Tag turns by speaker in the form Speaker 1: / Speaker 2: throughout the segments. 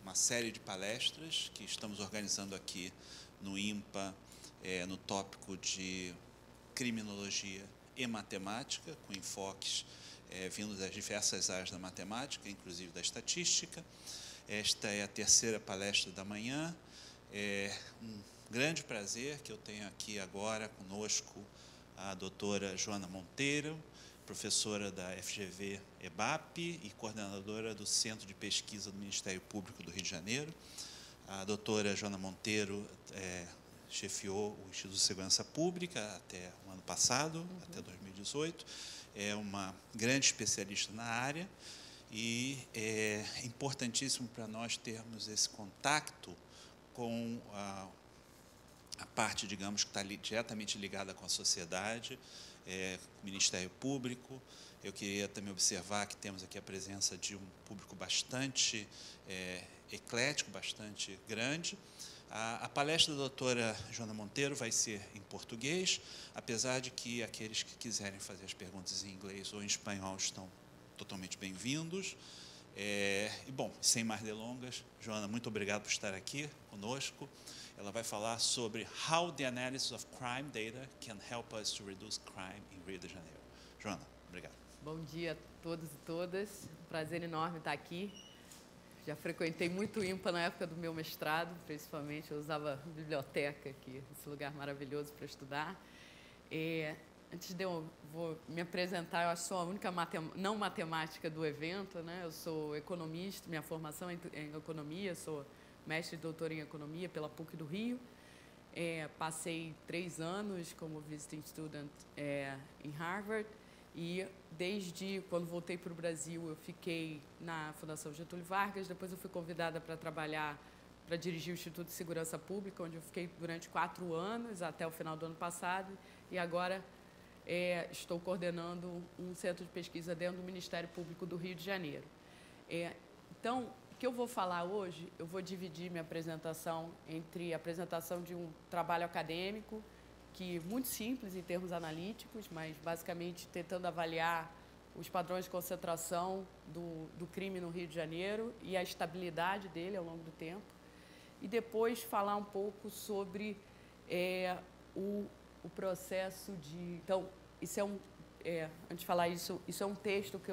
Speaker 1: uma série de palestras que estamos organizando aqui no IMPA, no tópico de criminologia e matemática, com enfoques vindos das diversas áreas da matemática, inclusive da estatística. Esta é a terceira palestra da manhã. É um grande prazer que eu tenho aqui agora conosco a doutora Joana Monteiro, professora da FGV EBAP e coordenadora do Centro de Pesquisa do Ministério Público do Rio de Janeiro. A doutora Joana Monteiro chefiou o Instituto de Segurança Pública até o ano passado, até 2018. É uma grande especialista na área e é importantíssimo para nós termos esse contato com a parte, digamos, que está diretamente ligada com a sociedade, com o Ministério Público. Eu queria também observar que temos aqui a presença de um público bastante eclético, bastante grande. A palestra da doutora Joana Monteiro vai ser em português, apesar de que aqueles que quiserem fazer as perguntas em inglês ou em espanhol estão totalmente bem-vindos. E, bom, sem mais delongas, Joana, muito obrigado por estar aqui conosco. Ela vai falar sobre how the analysis of crime data can help us to reduce crime em Rio de Janeiro. Joana, obrigado.
Speaker 2: Bom dia a todos e todas. Prazer enorme estar aqui. Já frequentei muito o IMPA na época do meu mestrado, principalmente. Eu usava a biblioteca aqui, esse lugar maravilhoso para estudar. Antes de eu vou me apresentar, eu acho que sou a única não matemática do evento, né? Eu sou economista, minha formação é em economia, sou mestre e doutora em economia pela PUC do Rio. Passei 3 anos como visiting student em Harvard e desde quando voltei para o Brasil eu fiquei na Fundação Getúlio Vargas. Depois eu fui convidada para trabalhar, para dirigir o Instituto de Segurança Pública, onde eu fiquei durante 4 anos até o final do ano passado, e agora estou coordenando um centro de pesquisa dentro do Ministério Público do Rio de Janeiro. Então, o que eu vou falar hoje, eu vou dividir minha apresentação entre a apresentação de um trabalho acadêmico, que muito simples em termos analíticos, mas basicamente tentando avaliar os padrões de concentração do crime no Rio de Janeiro e a estabilidade dele ao longo do tempo. E depois falar um pouco sobre o processo de... Então, isso antes de falar isso, isso é um texto que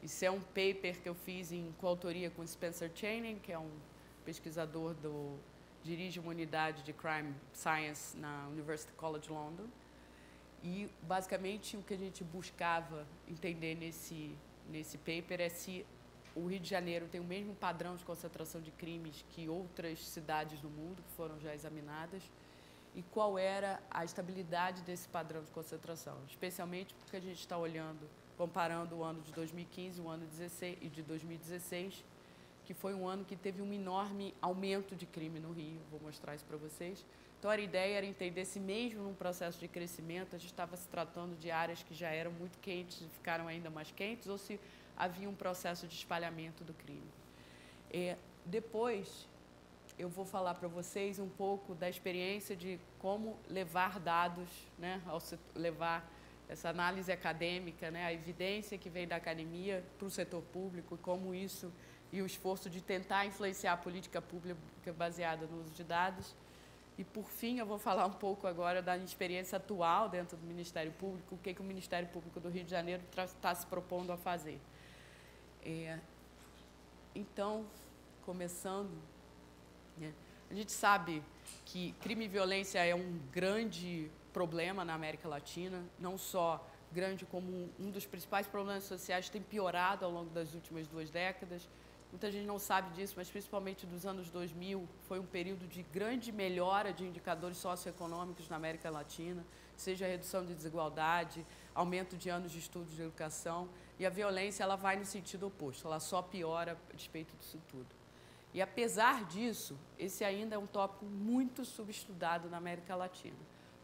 Speaker 2: isso é um paper que eu fiz em coautoria com Spencer Channing, que é um pesquisador dirige uma unidade de Crime Science na University College London. E, basicamente, o que a gente buscava entender nesse paper é se o Rio de Janeiro tem o mesmo padrão de concentração de crimes que outras cidades do mundo que foram já examinadas, e qual era a estabilidade desse padrão de concentração, especialmente porque a gente está comparando o ano de 2015 e o ano de 2016, que foi um ano que teve um enorme aumento de crime no Rio. Vou mostrar isso para vocês. Então, a ideia era entender se mesmo num processo de crescimento a gente estava se tratando de áreas que já eram muito quentes e ficaram ainda mais quentes, ou se havia um processo de espalhamento do crime. Depois, eu vou falar para vocês um pouco da experiência de como levar dados, né, levar essa análise acadêmica, né, a evidência que vem da academia para o setor público, e como isso e o esforço de tentar influenciar a política pública baseada no uso de dados. E, por fim, eu vou falar um pouco agora da experiência atual dentro do Ministério Público, o que o Ministério Público do Rio de Janeiro está se propondo a fazer. Então, começando, né, a gente sabe que crime e violência é um grande problema na América Latina, não só grande como um dos principais problemas sociais que tem piorado ao longo das últimas 2 décadas. Muita gente não sabe disso, mas principalmente dos anos 2000, foi um período de grande melhora de indicadores socioeconômicos na América Latina, seja a redução de desigualdade, aumento de anos de estudo de educação, e a violência ela vai no sentido oposto, ela só piora a despeito disso tudo. E, apesar disso, esse ainda é um tópico muito subestudado na América Latina.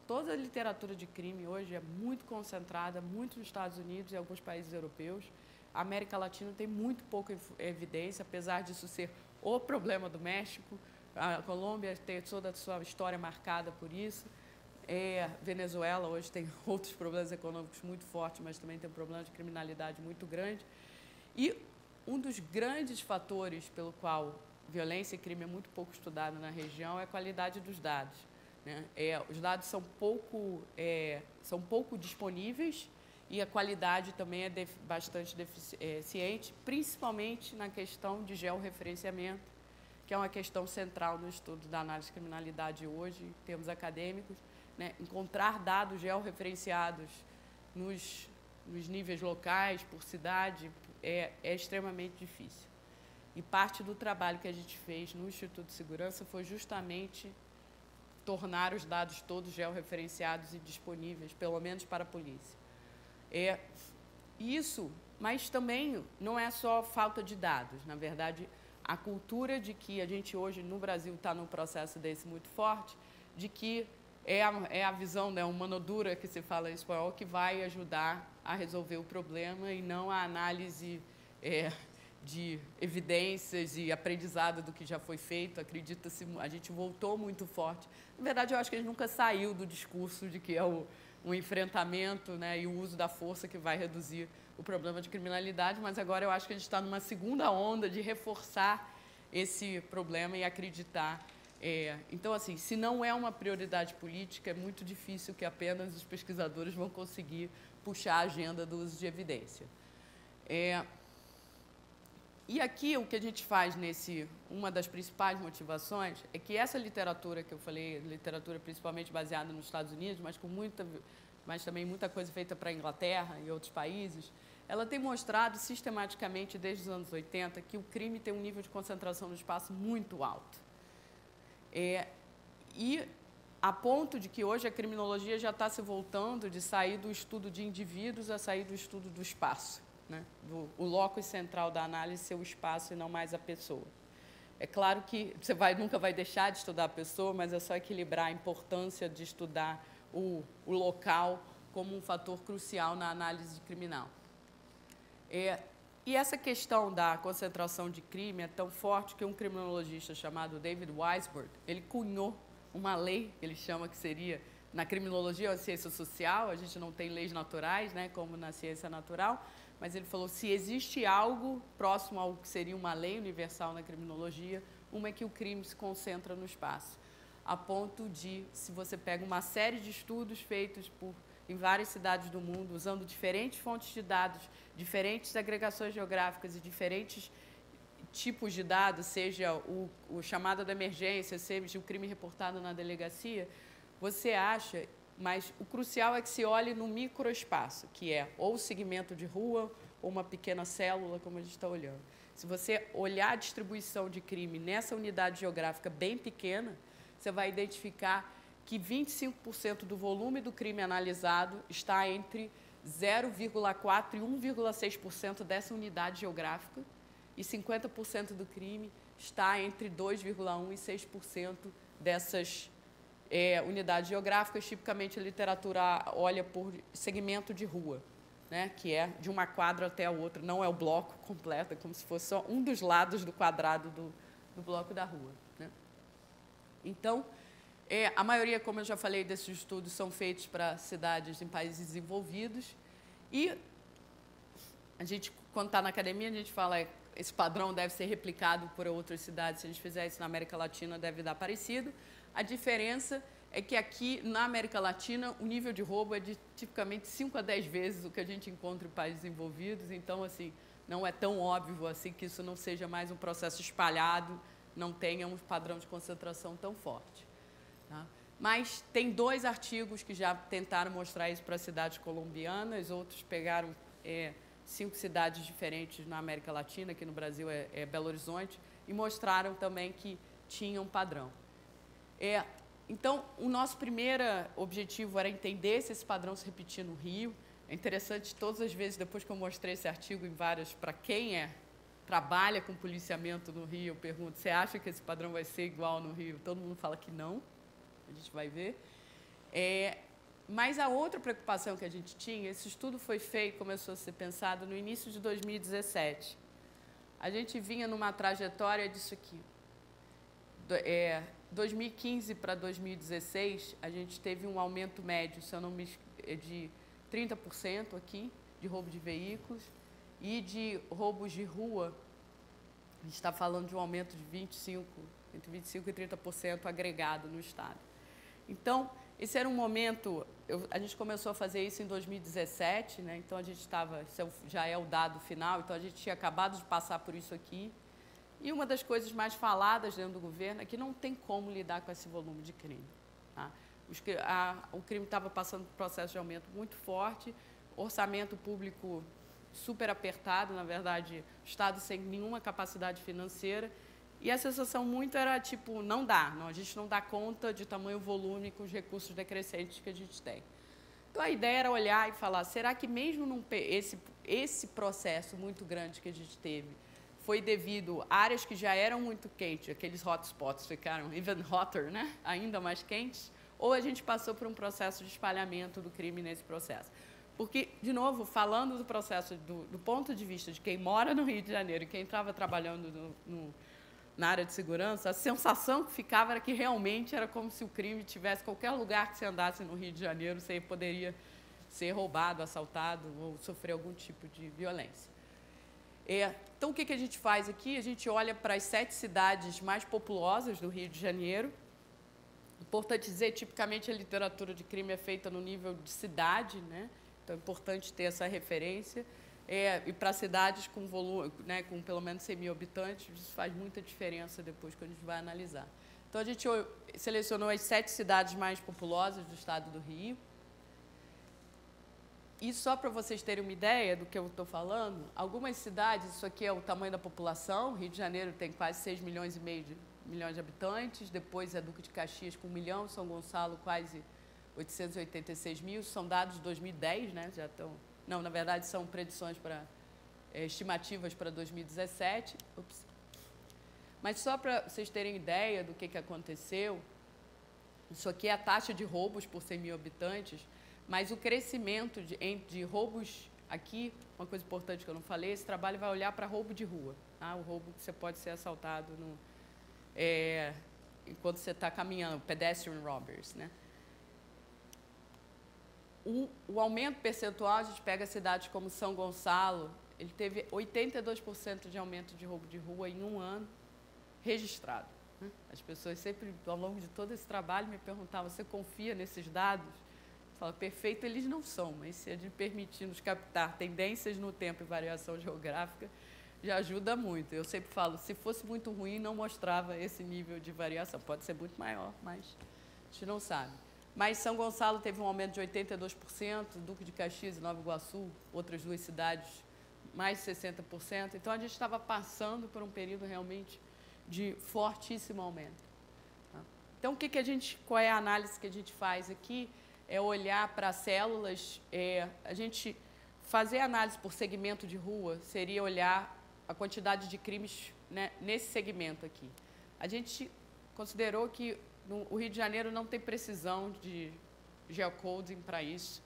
Speaker 2: Toda a literatura de crime hoje é muito concentrada, muito nos Estados Unidos e alguns países europeus. A América Latina tem muito pouca evidência, apesar disso ser o problema do México. A Colômbia tem toda a sua história marcada por isso. Venezuela hoje tem outros problemas econômicos muito fortes, mas também tem um problema de criminalidade muito grande. E um dos grandes fatores pelo qual violência e crime é muito pouco estudado na região é a qualidade dos dados, né? Os dados são pouco disponíveis e a qualidade também é bastante deficiente, principalmente na questão de georreferenciamento, que é uma questão central no estudo da análise de criminalidade hoje, em termos acadêmicos, né? Encontrar dados georreferenciados nos níveis locais, por cidade, é extremamente difícil. E parte do trabalho que a gente fez no Instituto de Segurança foi justamente tornar os dados todos georreferenciados e disponíveis, pelo menos para a polícia. Isso, mas também não é só falta de dados. Na verdade, a cultura de que a gente hoje no Brasil está num processo desse muito forte, de que é a visão, né, uma mano dura que se fala em espanhol, que vai ajudar a resolver o problema e não a análise de evidências e aprendizado do que já foi feito. Acredita-se, a gente voltou muito forte. Na verdade, eu acho que a gente nunca saiu do discurso de que é um enfrentamento, né, e o uso da força que vai reduzir o problema de criminalidade, mas agora eu acho que a gente está numa segunda onda de reforçar esse problema e acreditar. Então, assim, se não é uma prioridade política, é muito difícil que apenas os pesquisadores vão conseguir puxar a agenda do uso de evidência. E aqui o que a gente faz uma das principais motivações é que essa literatura que eu falei, literatura principalmente baseada nos Estados Unidos, mas também muita coisa feita para a Inglaterra e outros países, ela tem mostrado sistematicamente desde os anos 80 que o crime tem um nível de concentração no espaço muito alto. E a ponto de que hoje a criminologia já está se voltando de sair do estudo de indivíduos a sair do estudo do espaço, né? O locus central da análise ser o espaço e não mais a pessoa. É claro que você nunca vai deixar de estudar a pessoa, mas é só equilibrar a importância de estudar o local como um fator crucial na análise criminal. E essa questão da concentração de crime é tão forte que um criminologista chamado David Weisburd, ele cunhou uma lei, que ele chama que seria, na criminologia ou ciência social, a gente não tem leis naturais, né, como na ciência natural, mas ele falou, se existe algo próximo ao que seria uma lei universal na criminologia, uma é que o crime se concentra no espaço, a ponto de, se você pega uma série de estudos feitos em várias cidades do mundo, usando diferentes fontes de dados, diferentes agregações geográficas e diferentes tipos de dados, seja o chamado da emergência, seja o crime reportado na delegacia, você acha, mas o crucial é que se olhe no microespaço, que é ou o segmento de rua ou uma pequena célula, como a gente está olhando. Se você olhar a distribuição de crime nessa unidade geográfica bem pequena, você vai identificar que 25% do volume do crime analisado está entre 0,4% e 1,6% dessa unidade geográfica e 50% do crime está entre 2,1% e 6% dessas unidades geográficas. Tipicamente, a literatura olha por segmento de rua, né, que é de uma quadra até a outra, não é o bloco completo, é como se fosse só um dos lados do quadrado do bloco da rua, né? Então, a maioria, como eu já falei, desses estudos são feitos para cidades em países desenvolvidos e a gente, quando está na academia, a gente fala esse padrão deve ser replicado por outras cidades. Se a gente fizer isso na América Latina, deve dar parecido. A diferença é que aqui, na América Latina, o nível de roubo é de, tipicamente, 5 a 10 vezes o que a gente encontra em países desenvolvidos. Então, assim, não é tão óbvio assim que isso não seja mais um processo espalhado, não tenha um padrão de concentração tão forte. Tá? Mas tem 2 artigos que já tentaram mostrar isso para cidades colombianas, outros pegaram 5 cidades diferentes na América Latina, aqui no Brasil é Belo Horizonte, e mostraram também que tinha um padrão. Então, o nosso primeiro objetivo era entender se esse padrão se repetia no Rio. É interessante, todas as vezes, depois que eu mostrei esse artigo em várias, para quem trabalha com policiamento no Rio, eu pergunto, você acha que esse padrão vai ser igual no Rio? Todo mundo fala que não, a gente vai ver. Mas a outra preocupação que a gente tinha, esse estudo foi feito, começou a ser pensado no início de 2017. A gente vinha numa trajetória disso aqui. 2015 para 2016, a gente teve um aumento médio, se eu não me de 30% aqui, de roubo de veículos, e de roubos de rua, a gente está falando de um aumento de entre 25% e 30% agregado no Estado. Então, esse era um momento, a gente começou a fazer isso em 2017, né? Então a gente estava, isso já é o dado final, então a gente tinha acabado de passar por isso aqui. E uma das coisas mais faladas dentro do governo é que não tem como lidar com esse volume de crime. Tá? O crime estava passando por um processo de aumento muito forte, orçamento público super apertado, na verdade, o Estado sem nenhuma capacidade financeira. E a sensação muito era, tipo, não dá, a gente não dá conta de tamanho volume com os recursos decrescentes que a gente tem. Então, a ideia era olhar e falar, será que mesmo esse processo muito grande que a gente teve foi devido a áreas que já eram muito quentes, aqueles hotspots ficaram even hotter, né? Ainda mais quentes, ou a gente passou por um processo de espalhamento do crime nesse processo? Porque, de novo, falando do processo do ponto de vista de quem mora no Rio de Janeiro e quem estava trabalhando na área de segurança, a sensação que ficava era que realmente era como se o crime tivesse qualquer lugar que você andasse no Rio de Janeiro, você poderia ser roubado, assaltado ou sofrer algum tipo de violência. Então, o que a gente faz aqui? A gente olha para as 7 cidades mais populosas do Rio de Janeiro. Importante dizer, tipicamente a literatura de crime é feita no nível de cidade, né? Então, é importante ter essa referência. E para cidades com volume, né, com pelo menos 100 mil habitantes, isso faz muita diferença depois quando a gente vai analisar. Então, a gente selecionou as 7 cidades mais populosas do estado do Rio. E só para vocês terem uma ideia do que eu estou falando, algumas cidades, isso aqui é o tamanho da população, Rio de Janeiro tem quase 6,5 milhões de habitantes, depois é Duque de Caxias com 1 milhão, São Gonçalo quase 886 mil, são dados de 2010, né? Já estão... Não, na verdade, são predições estimativas para 2017. Ups. Mas só para vocês terem ideia do que aconteceu, isso aqui é a taxa de roubos por 100 mil habitantes, mas o crescimento de roubos aqui, uma coisa importante que eu não falei, esse trabalho vai olhar para roubo de rua. Tá? O roubo que você pode ser assaltado enquanto você está caminhando, pedestrian robbers, né? O aumento percentual, a gente pega cidades como São Gonçalo, ele teve 82% de aumento de roubo de rua em um ano registrado. Né? As pessoas sempre, ao longo de todo esse trabalho, me perguntavam, você confia nesses dados? Eu falo, perfeito eles não são, mas se a gente permitir nos captar tendências no tempo e variação geográfica, já ajuda muito. Eu sempre falo, se fosse muito ruim, não mostrava esse nível de variação. Pode ser muito maior, mas a gente não sabe. Mas São Gonçalo teve um aumento de 82%, Duque de Caxias e Nova Iguaçu, outras 2 cidades, mais de 60%. Então, a gente estava passando por um período realmente de fortíssimo aumento. Tá? Então, qual é a análise que a gente faz aqui? É olhar para células, a gente fazer análise por segmento de rua seria olhar a quantidade de crimes, né, nesse segmento aqui. A gente considerou que o Rio de Janeiro não tem precisão de geocoding para isso,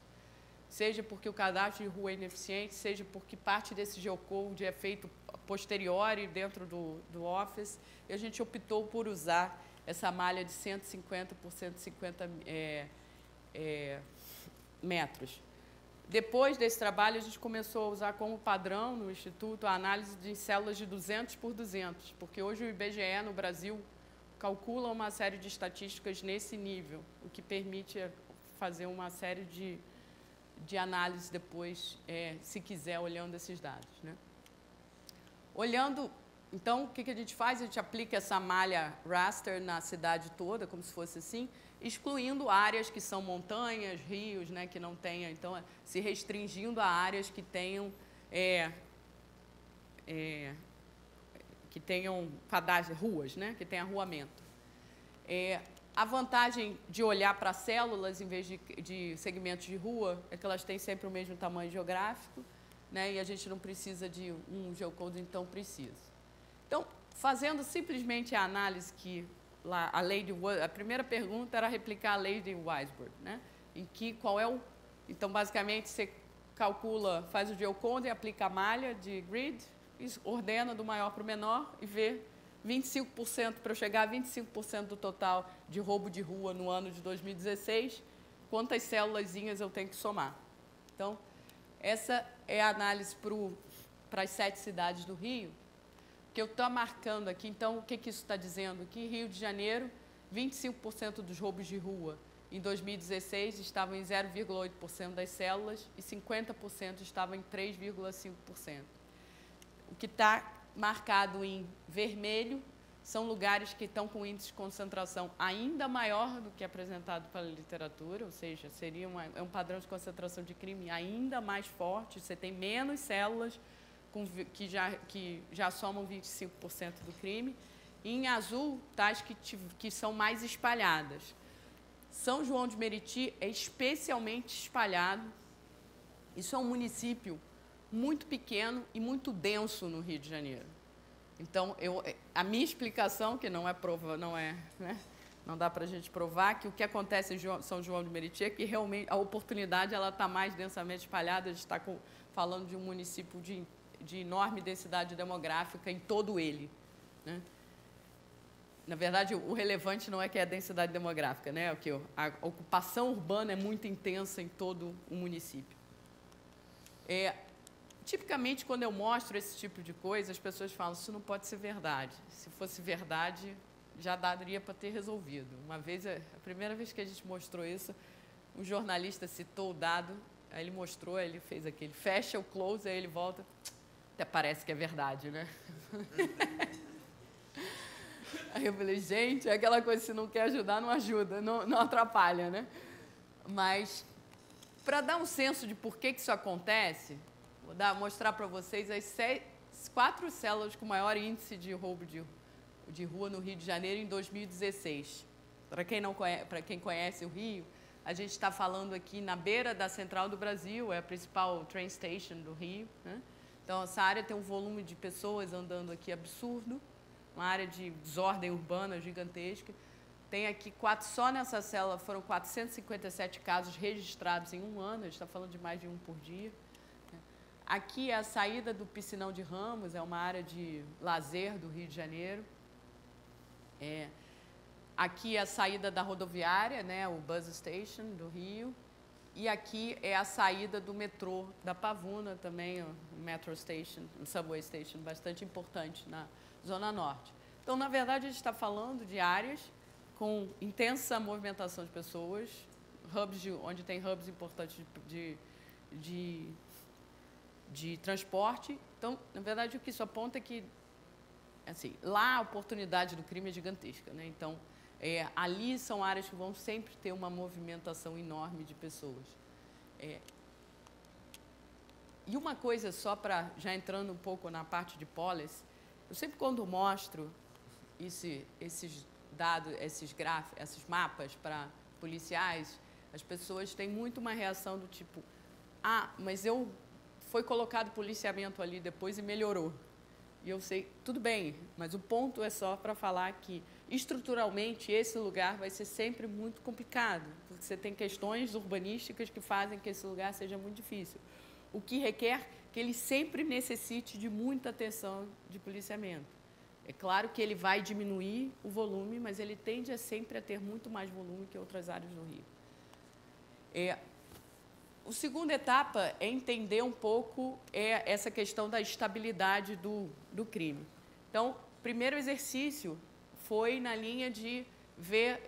Speaker 2: seja porque o cadastro de rua é ineficiente, seja porque parte desse geocode é feito posteriori dentro do Office, e a gente optou por usar essa malha de 150 por 150 metros. Depois desse trabalho, a gente começou a usar como padrão no Instituto a análise de células de 200 por 200, porque hoje o IBGE no Brasil calcula uma série de estatísticas nesse nível, o que permite fazer uma série de análises depois, se quiser, olhando esses dados. Né? Olhando, então, o que a gente faz? A gente aplica essa malha raster na cidade toda, como se fosse assim, excluindo áreas que são montanhas, rios, né, que não tenham, então, se restringindo a áreas que tenham ruas, né, que tenham arruamento. A vantagem de olhar para células em vez de segmentos de rua é que elas têm sempre o mesmo tamanho geográfico, né, e a gente não precisa de um geocode, então precisa. Então, fazendo simplesmente a análise que lá, a primeira pergunta era replicar a lei de Weisburd, né, então, basicamente, você calcula, faz o geocode, aplica a malha de grid, ordena do maior para o menor e vê 25%, para eu chegar a 25% do total de roubo de rua no ano de 2016, quantas célulazinhas eu tenho que somar. Então, essa é a análise para as 7 cidades do Rio, que eu estou marcando aqui. Então, o que isso está dizendo? Que em Rio de Janeiro, 25% dos roubos de rua em 2016 estavam em 0,8% das células e 50% estavam em 3,5%. O que está marcado em vermelho são lugares que estão com índice de concentração ainda maior do que apresentado pela literatura, ou seja, seria um padrão de concentração de crime ainda mais forte. Você tem menos células que já somam 25% do crime. E em azul, tais que são mais espalhadas. São João de Meriti é especialmente espalhado. Isso é um município muito pequeno e muito denso no Rio de Janeiro. Então, a minha explicação, que não é prova, não dá para a gente provar, que o que acontece em São João de Meriti é que realmente a oportunidade está mais densamente espalhada. A gente está falando de um município de enorme densidade demográfica em todo ele, né? Na verdade, o relevante não é que é a densidade demográfica, né? A ocupação urbana é muito intensa em todo o município. Tipicamente, quando eu mostro esse tipo de coisa, as pessoas falam, isso não pode ser verdade. Se fosse verdade, já daria para ter resolvido. Uma vez, a primeira vez que a gente mostrou isso, um jornalista citou o dado, aí ele mostrou, aí ele fez aquele fecha o close, aí ele volta, até parece que é verdade, né? Aí eu falei, gente, é aquela coisa, se não quer ajudar, não ajuda, não atrapalha, né? Mas, para dar um senso de por que isso acontece, vou mostrar para vocês as 4 células com maior índice de roubo de rua no Rio de Janeiro em 2016. Para quem conhece o Rio, a gente está falando aqui na beira da Central do Brasil, é a principal train station do Rio, né? Então, essa área tem um volume de pessoas andando aqui absurdo, uma área de desordem urbana gigantesca. Tem aqui só nessa célula foram 457 casos registrados em um ano, a gente está falando de mais de um por dia. Aqui é a saída do Piscinão de Ramos, é uma área de lazer do Rio de Janeiro. Aqui é a saída da rodoviária, né, o Bus Station do Rio. E aqui é a saída do metrô da Pavuna, também o Metro Station, o Subway Station, bastante importante na Zona Norte. Então, na verdade, a gente está falando de áreas com intensa movimentação de pessoas, onde tem hubs importantes de transporte. Então, na verdade, o que isso aponta é que, assim, lá a oportunidade do crime é gigantesca, né? Então, ali são áreas que vão sempre ter uma movimentação enorme de pessoas. E uma coisa só para, já entrando um pouco na parte de policy, eu sempre quando mostro esses dados, esses gráficos, esses mapas para policiais, as pessoas têm muito uma reação do tipo, mas foi colocado policiamento ali depois e melhorou. E eu sei, tudo bem, mas o ponto é só para falar que, estruturalmente, esse lugar vai ser sempre muito complicado, porque você tem questões urbanísticas que fazem que esse lugar seja muito difícil, o que requer que ele sempre necessite de muita atenção de policiamento. É claro que ele vai diminuir o volume, mas ele tende sempre a ter muito mais volume que outras áreas do Rio. A segunda etapa é entender um pouco essa questão da estabilidade do crime. Então, o primeiro exercício foi na linha de ver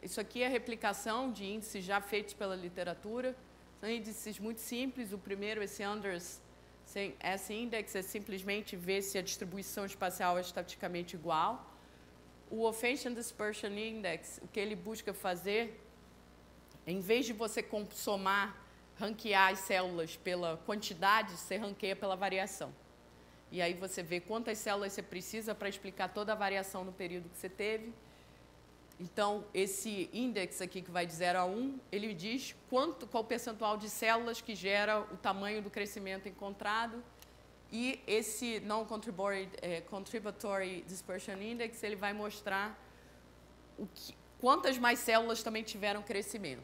Speaker 2: isso aqui é a replicação de índices já feitos pela literatura. São índices muito simples. O primeiro, esse Anders S-Index, é simplesmente ver se a distribuição espacial é estaticamente igual. O Offense Dispersion Index, o que ele busca fazer, em vez de você ranquear as células pela quantidade, você ranqueia pela variação. E aí você vê quantas células você precisa para explicar toda a variação no período que você teve. Então, esse índice aqui, que vai de 0 a 1, ele diz qual o percentual de células que gera o tamanho do crescimento encontrado. E esse Non-Contributory Dispersion Index, ele vai mostrar quantas mais células também tiveram crescimento.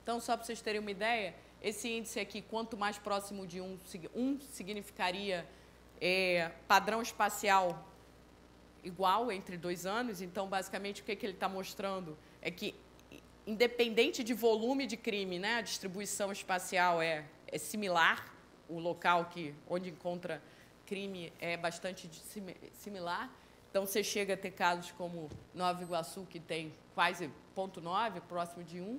Speaker 2: Então, só para vocês terem uma ideia, esse índice aqui, quanto mais próximo de 1 significaria padrão espacial igual entre 2 anos. Então, basicamente, o que ele está mostrando é que, independente de volume de crime, né, a distribuição espacial é similar, o local onde encontra crime é bastante similar. Então, você chega a ter casos como Nova Iguaçu, que tem quase 0,9, próximo de 1.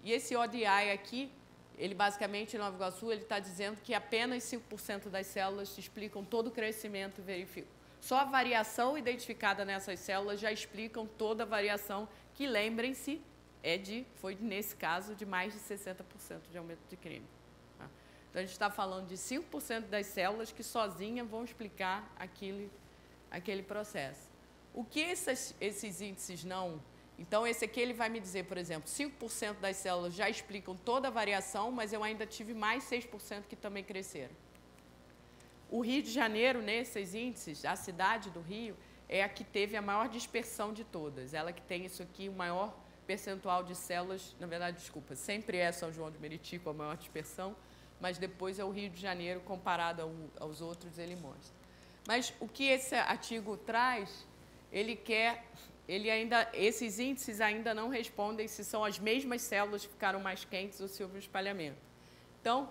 Speaker 2: E esse ODI aqui, ele basicamente, em Nova Iguaçu, ele está dizendo que apenas 5% das células explicam todo o crescimento verificado. Só a variação identificada nessas células já explicam toda a variação, que, lembrem-se, foi, nesse caso, de mais de 60% de aumento de crime. Tá? Então, a gente está falando de 5% das células que sozinhas vão explicar aquele processo. O que esses índices não... Então, esse aqui ele vai me dizer, por exemplo, 5% das células já explicam toda a variação, mas eu ainda tive mais 6% que também cresceram. O Rio de Janeiro, nesses índices, a cidade do Rio, é a que teve a maior dispersão de todas. Ela que tem isso aqui, o maior percentual de células, na verdade, desculpa, sempre é São João de Meriti com a maior dispersão, mas depois é o Rio de Janeiro, comparado aos outros, ele mostra. Mas o que esse artigo traz, esses índices ainda não respondem se são as mesmas células que ficaram mais quentes ou se houve um espalhamento. Então,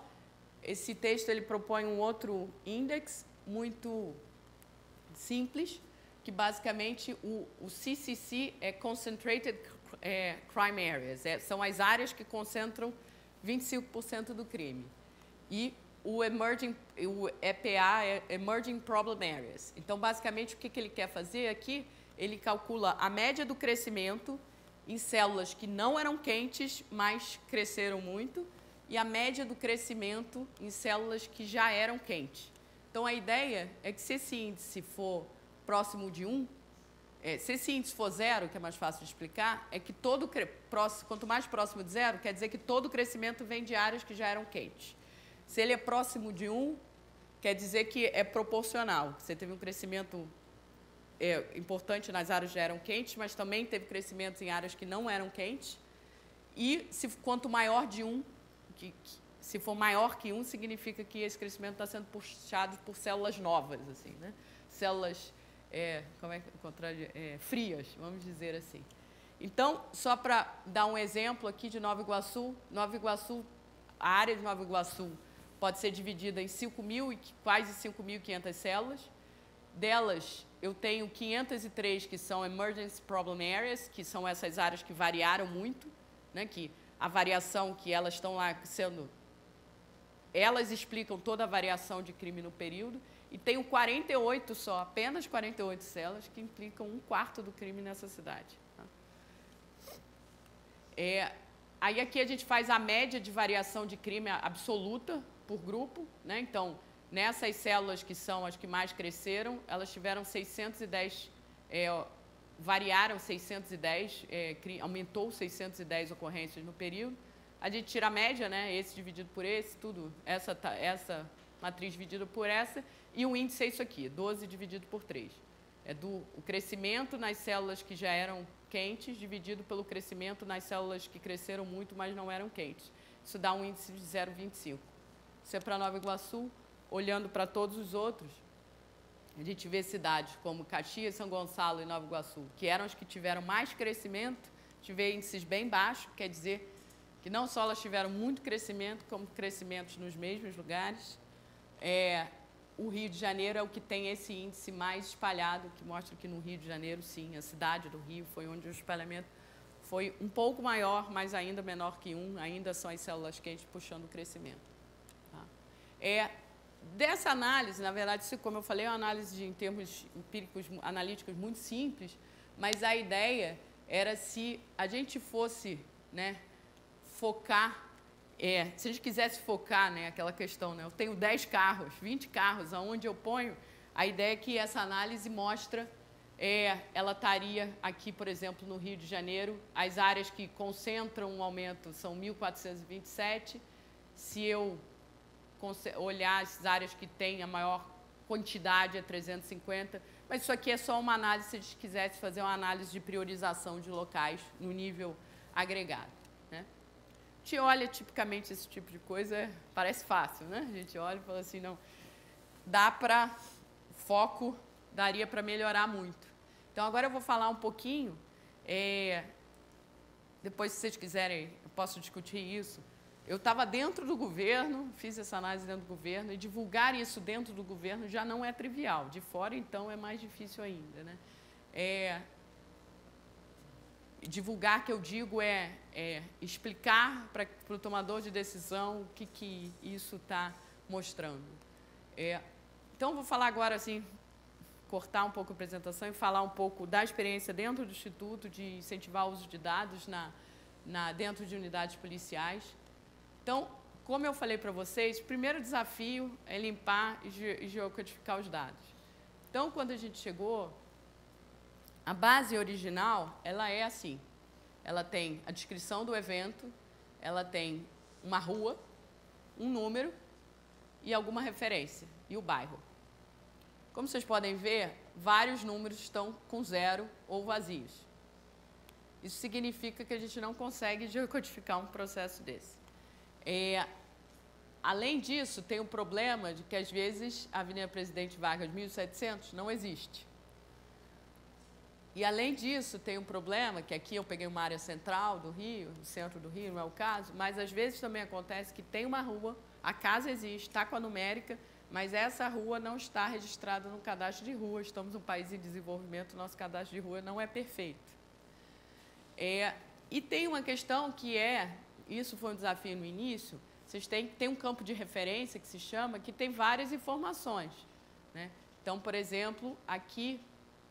Speaker 2: esse texto ele propõe um outro índice muito simples, que basicamente o CCC é Concentrated Crime Areas, são as áreas que concentram 25% do crime. E o EPA é Emerging Problem Areas. Então, basicamente, o que ele quer fazer aqui? Ele calcula a média do crescimento em células que não eram quentes, mas cresceram muito, e a média do crescimento em células que já eram quentes. Então, a ideia é que se esse índice for próximo de 1, se esse índice for 0, que é mais fácil de explicar, é que quanto mais próximo de 0, quer dizer que todo o crescimento vem de áreas que já eram quentes. Se ele é próximo de 1, quer dizer que é proporcional. Você teve um crescimento importante nas áreas que já eram quentes, mas também teve crescimento em áreas que não eram quentes. E quanto maior de 1, se for maior que 1, significa que esse crescimento está sendo puxado por células novas, assim, né? Células frias, vamos dizer assim. Então, só para dar um exemplo aqui de Nova Iguaçu, a área de Nova Iguaçu pode ser dividida em quase 5.500 células. Delas, eu tenho 503 que são Emergency Problem Areas, que são essas áreas que variaram muito, né, que a variação que elas estão lá elas explicam toda a variação de crime no período. E tenho 48 só, apenas 48 células que implicam 1/4 do crime nessa cidade. Tá? Aí aqui a gente faz a média de variação de crime absoluta por grupo, né? Então, nessas células que são as que mais cresceram, elas tiveram 610, variaram 610, aumentou 610 ocorrências no período. A gente tira a média, né? Esse dividido por esse, tudo, essa matriz dividida por essa, e o índice é isso aqui, 12 dividido por 3. É o crescimento nas células que já eram quentes, dividido pelo crescimento nas células que cresceram muito, mas não eram quentes. Isso dá um índice de 0,25. Isso é para Nova Iguaçu. Olhando para todos os outros, a gente vê cidades como Caxias, São Gonçalo e Nova Iguaçu, que eram as que tiveram mais crescimento, a gente vê índices bem baixos, quer dizer que não só elas tiveram muito crescimento, como crescimentos nos mesmos lugares. O Rio de Janeiro é o que tem esse índice mais espalhado, que mostra que no Rio de Janeiro, sim, a cidade do Rio foi onde o espalhamento foi um pouco maior, mas ainda menor que 1, ainda são as células quentes puxando o crescimento. Tá? Dessa análise, na verdade, como eu falei, é uma análise em termos empíricos, analíticos muito simples, mas a ideia era se a gente fosse, né, focar, se a gente quisesse focar, né, aquela questão, né, eu tenho 10 carros, 20 carros, aonde eu ponho, a ideia é que essa análise mostra, ela estaria aqui, por exemplo, no Rio de Janeiro, as áreas que concentram um aumento são 1.427, se eu olhar as áreas que têm a maior quantidade é 350, mas isso aqui é só uma análise, se a gente quisesse fazer uma análise de priorização de locais no nível agregado. Né? A gente olha tipicamente esse tipo de coisa, parece fácil, né? A gente olha e fala assim, não, dá para, foco daria para melhorar muito. Então, agora eu vou falar um pouquinho, depois, se vocês quiserem, eu posso discutir isso, Eu estava dentro do governo, fiz essa análise dentro do governo, e divulgar isso dentro do governo já não é trivial. De fora, então, é mais difícil ainda, né? Divulgar, que eu digo, explicar para o tomador de decisão o que isso está mostrando. Então, vou falar agora, assim, cortar um pouco a apresentação e falar um pouco da experiência dentro do Instituto de incentivar o uso de dados dentro de unidades policiais. Então, como eu falei para vocês, o primeiro desafio é limpar e geocodificar os dados. Então, quando a gente chegou, a base original, ela é assim. Ela tem a descrição do evento, ela tem uma rua, um número e alguma referência, e o bairro. Como vocês podem ver, vários números estão com 0 ou vazios. Isso significa que a gente não consegue geocodificar um processo desse. Além disso, tem o problema de que, às vezes, a Avenida Presidente Vargas 1700 não existe. E, além disso, tem um problema, que aqui eu peguei uma área central do Rio, no centro do Rio, não é o caso, mas, às vezes, também acontece que tem uma rua, a casa existe, está com a numérica, mas essa rua não está registrada no cadastro de rua. Estamos num país em desenvolvimento, nosso cadastro de rua não é perfeito. E tem uma questão que isso foi um desafio no início, vocês tem um campo de referência que se chama, que tem várias informações, né? Então, por exemplo, aqui,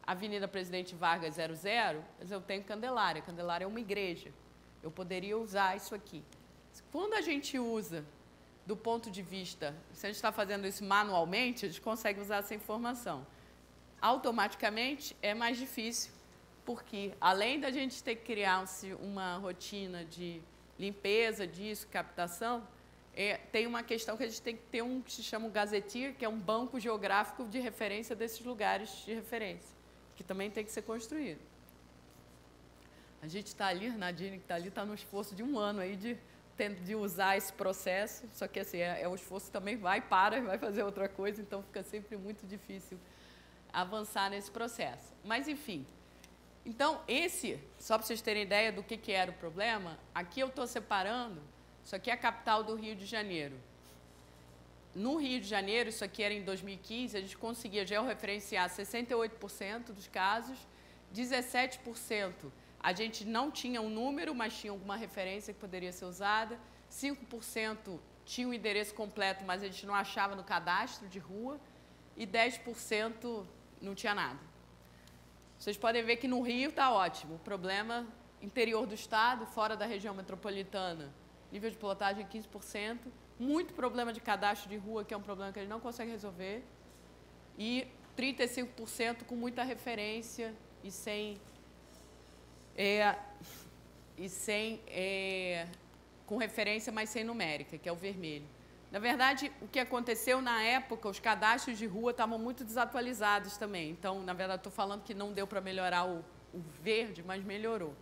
Speaker 2: Avenida Presidente Vargas 00, eu tenho Candelária. Candelária é uma igreja. Eu poderia usar isso aqui. Quando a gente usa do ponto de vista, se a gente está fazendo isso manualmente, a gente consegue usar essa informação. Automaticamente é mais difícil, porque além da gente ter que criar uma rotina de limpeza disso, captação, tem uma questão que a gente tem que ter que se chama um gazetteer, que é um banco geográfico de referência desses lugares de referência, que também tem que ser construído. A gente está ali, Nadine, que está ali, está no esforço de 1 ano aí de usar esse processo, só que assim, o esforço também vai fazer outra coisa, então fica sempre muito difícil avançar nesse processo. Mas, enfim, então, só para vocês terem ideia do que era o problema, aqui eu estou separando, isso aqui é a capital do Rio de Janeiro. No Rio de Janeiro, isso aqui era em 2015, a gente conseguia georreferenciar 68% dos casos, 17% a gente não tinha um número, mas tinha alguma referência que poderia ser usada, 5% tinha o endereço completo, mas a gente não achava no cadastro de rua, e 10% não tinha nada. Vocês podem ver que no Rio está ótimo. O problema interior do estado, fora da região metropolitana, nível de plotagem 15%, muito problema de cadastro de rua, que é um problema que a gente não consegue resolver, e 35% com muita referência e com referência, mas sem numérica, que é o vermelho. Na verdade, o que aconteceu na época, os cadastros de rua estavam muito desatualizados também. Então, na verdade, estou falando que não deu para melhorar o verde, mas melhorou.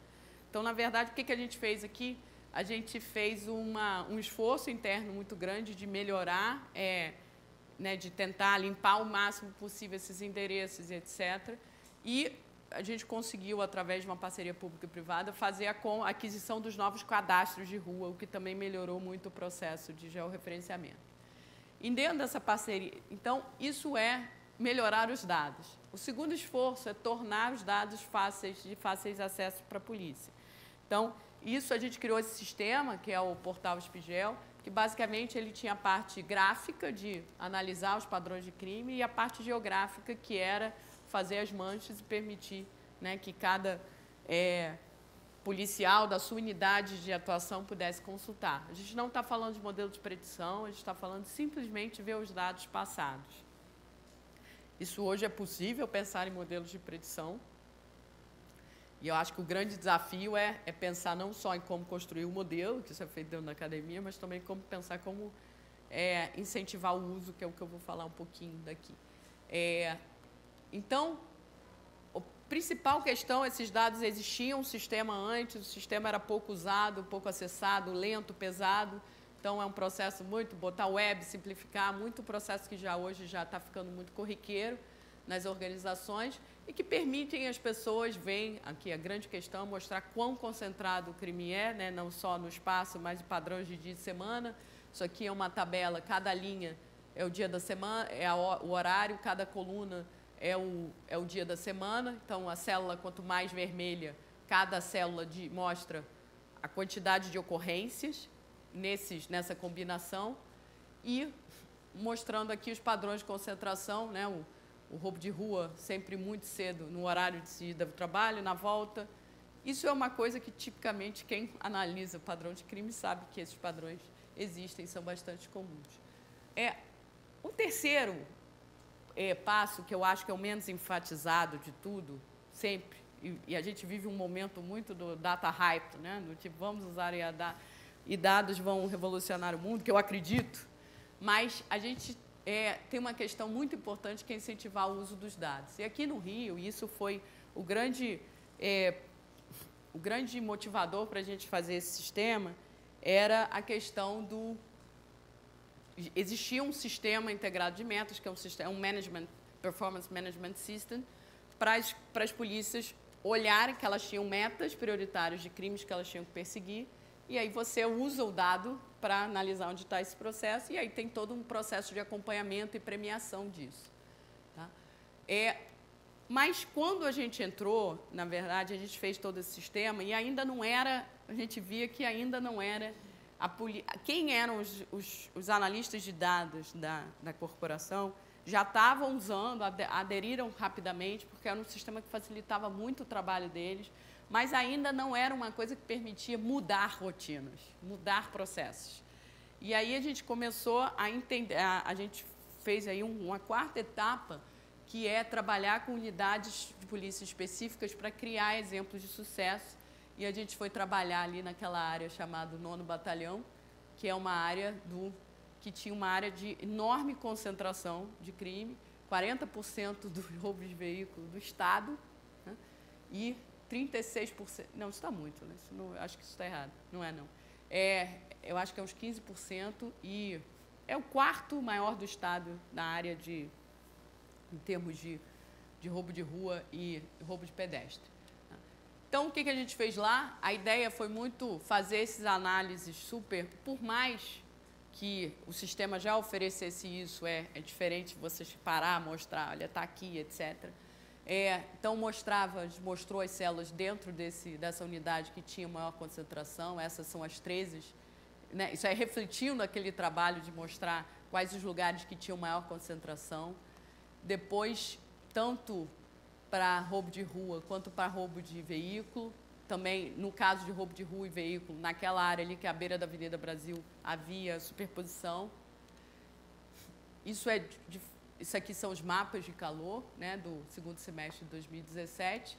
Speaker 2: Então, na verdade, o que a gente fez aqui? A gente fez um esforço interno muito grande de melhorar, de tentar limpar o máximo possível esses endereços, etc. E a gente conseguiu, através de uma parceria pública e privada, fazer a aquisição dos novos cadastros de rua, o que também melhorou muito o processo de georreferenciamento. E dentro dessa parceria, então, isso é melhorar os dados. O segundo esforço é tornar os dados de fáceis acesso para a polícia. Então, isso a gente criou esse sistema, que é o portal Spigel, que basicamente ele tinha a parte gráfica de analisar os padrões de crime e a parte geográfica, que era fazer as manchas e permitir, né, que cada policial da sua unidade de atuação pudesse consultar. A gente não está falando de modelo de predição, a gente está falando simplesmente de ver os dados passados. Isso hoje é possível, pensar em modelos de predição. E eu acho que o grande desafio é pensar não só em como construir o modelo, que isso é feito dentro da academia, mas também pensar como incentivar o uso, que é o que eu vou falar um pouquinho daqui. Então, a principal questão, esses dados existiam, o sistema antes, o sistema era pouco usado, pouco acessado, lento, pesado. Então, é um processo muito, botar web, simplificar, muito processo que hoje já está ficando muito corriqueiro nas organizações. e que permitem as pessoas verem, aqui a grande questão, mostrar quão concentrado o crime é, né? Não só no espaço, mas em padrões de dia e semana. Isso aqui é uma tabela, cada linha é o dia da semana, é o horário, cada coluna é o dia da semana. Então, a célula, quanto mais vermelha, cada célula mostra a quantidade de ocorrências nessa combinação e mostrando aqui os padrões de concentração, né? O roubo de rua sempre muito cedo, no horário de ida do trabalho, na volta. Isso é uma coisa que, tipicamente, quem analisa o padrão de crime sabe que esses padrões existem, são bastante comuns. O terceiro passo, que eu acho que é o menos enfatizado de tudo, sempre, e a gente vive um momento muito do data hype, né? Do tipo, vamos usar e dados vão revolucionar o mundo, que eu acredito, mas a gente tem uma questão muito importante que é incentivar o uso dos dados. E aqui no Rio, isso foi o grande motivador para a gente fazer esse sistema, era a questão do... Existia um sistema integrado de metas, que é um Performance Management System, para as polícias olharem que elas tinham metas prioritárias de crimes que elas tinham que perseguir, e aí você usa o dado para analisar onde está esse processo, e aí tem todo um processo de acompanhamento e premiação disso. Tá? Mas quando a gente entrou, na verdade, a gente fez todo esse sistema e ainda não era, a gente via que ainda não era quem eram os analistas de dados da corporação já estavam usando, aderiram rapidamente, porque era um sistema que facilitava muito o trabalho deles, mas ainda não era uma coisa que permitia mudar rotinas, mudar processos. E aí a gente começou a entender, a gente fez aí uma quarta etapa, que é trabalhar com unidades de polícia específicas para criar exemplos de sucesso. E a gente foi trabalhar ali naquela área chamada 9º Batalhão, que é uma área que tinha uma área de enorme concentração de crime, 40% do roubo de veículo do Estado, né? E 36%... Não, isso está muito, né? Acho que isso está errado. Não é, não. Eu acho que é uns 15% e é o quarto maior do Estado na área em termos de roubo de rua e roubo de pedestre. Então, o que a gente fez lá? A ideia foi muito fazer essas análises por mais que o sistema já oferecesse isso, é diferente você parar, mostrar, olha, está aqui, etc. Então, mostrou as células dentro dessa unidade que tinha maior concentração, essas são as 13, né? Isso é refletindo aquele trabalho de mostrar quais os lugares que tinham maior concentração. Depois, tanto para roubo de rua quanto para roubo de veículo. Também, no caso de roubo de rua e veículo, naquela área ali que é a beira da Avenida Brasil, havia superposição. Isso aqui são os mapas de calor, né, do segundo semestre de 2017,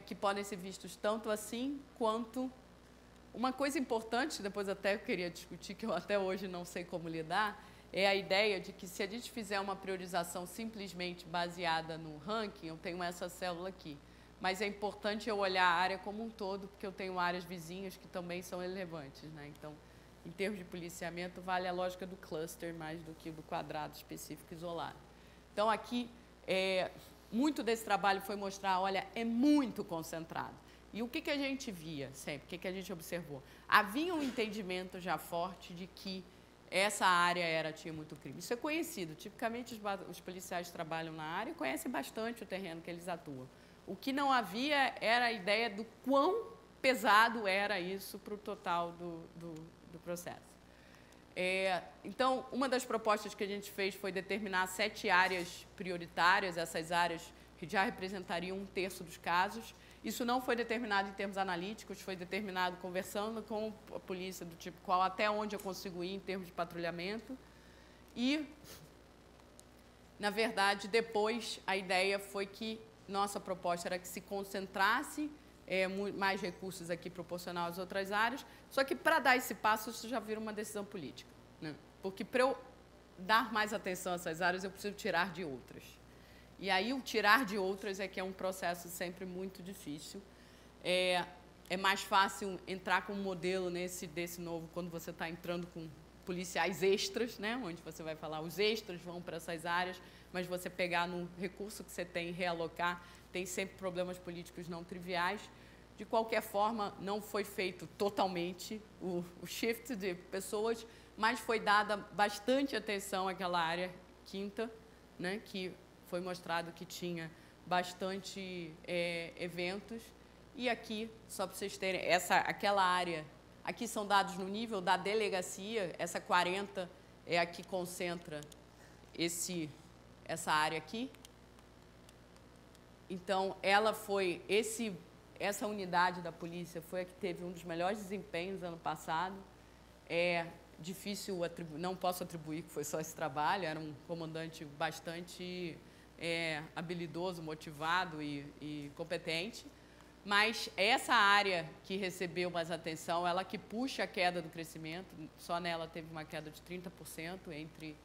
Speaker 2: que podem ser vistos tanto assim quanto... Uma coisa importante, depois até eu queria discutir, que eu até hoje não sei como lidar, é a ideia de que se a gente fizer uma priorização simplesmente baseada no ranking, eu tenho essa célula aqui, mas é importante eu olhar a área como um todo, porque eu tenho áreas vizinhas que também são relevantes, né? Então, em termos de policiamento, vale a lógica do cluster mais do que do quadrado específico isolado. Então, aqui, muito desse trabalho foi mostrar, olha, é muito concentrado. E o que a gente via sempre, o que a gente observou? Havia um entendimento já forte de que essa área tinha muito crime. Isso é conhecido. Tipicamente, os policiais que trabalham na área conhecem bastante o terreno que eles atuam. O que não havia era a ideia do quão pesado era isso para o total do processo. Então, uma das propostas que a gente fez foi determinar 7 áreas prioritárias. Essas áreas que já representariam 1/3 dos casos. Isso não foi determinado em termos analíticos, foi determinado conversando com a polícia, do tipo até onde eu consigo ir em termos de patrulhamento. E, na verdade, depois a ideia foi que nossa proposta era que se concentrasse mais recursos aqui proporcional às outras áreas, só que para dar esse passo isso já vira uma decisão política, né? Porque para eu dar mais atenção a essas áreas eu preciso tirar de outras. E aí o tirar de outras que é um processo sempre muito difícil. É mais fácil entrar com um modelo desse novo quando você está entrando com policiais extras, né, onde você vai falar os extras vão para essas áreas, mas você pegar no recurso que você tem e realocar, tem sempre problemas políticos não triviais. De qualquer forma, não foi feito totalmente o shift de pessoas, mas foi dada bastante atenção àquela área quinta, né, que foi mostrado que tinha bastante eventos. E aqui, só para vocês terem, aquela área, aqui são dados no nível da delegacia, essa 40 é a que concentra essa área aqui. Então, ela foi, essa unidade da polícia foi a que teve um dos melhores desempenhos ano passado. É difícil, não posso atribuir que foi só esse trabalho, era um comandante bastante habilidoso, motivado e competente. Mas essa área que recebeu mais atenção, ela que puxa a queda do crescimento, só nela teve uma queda de 30% entre,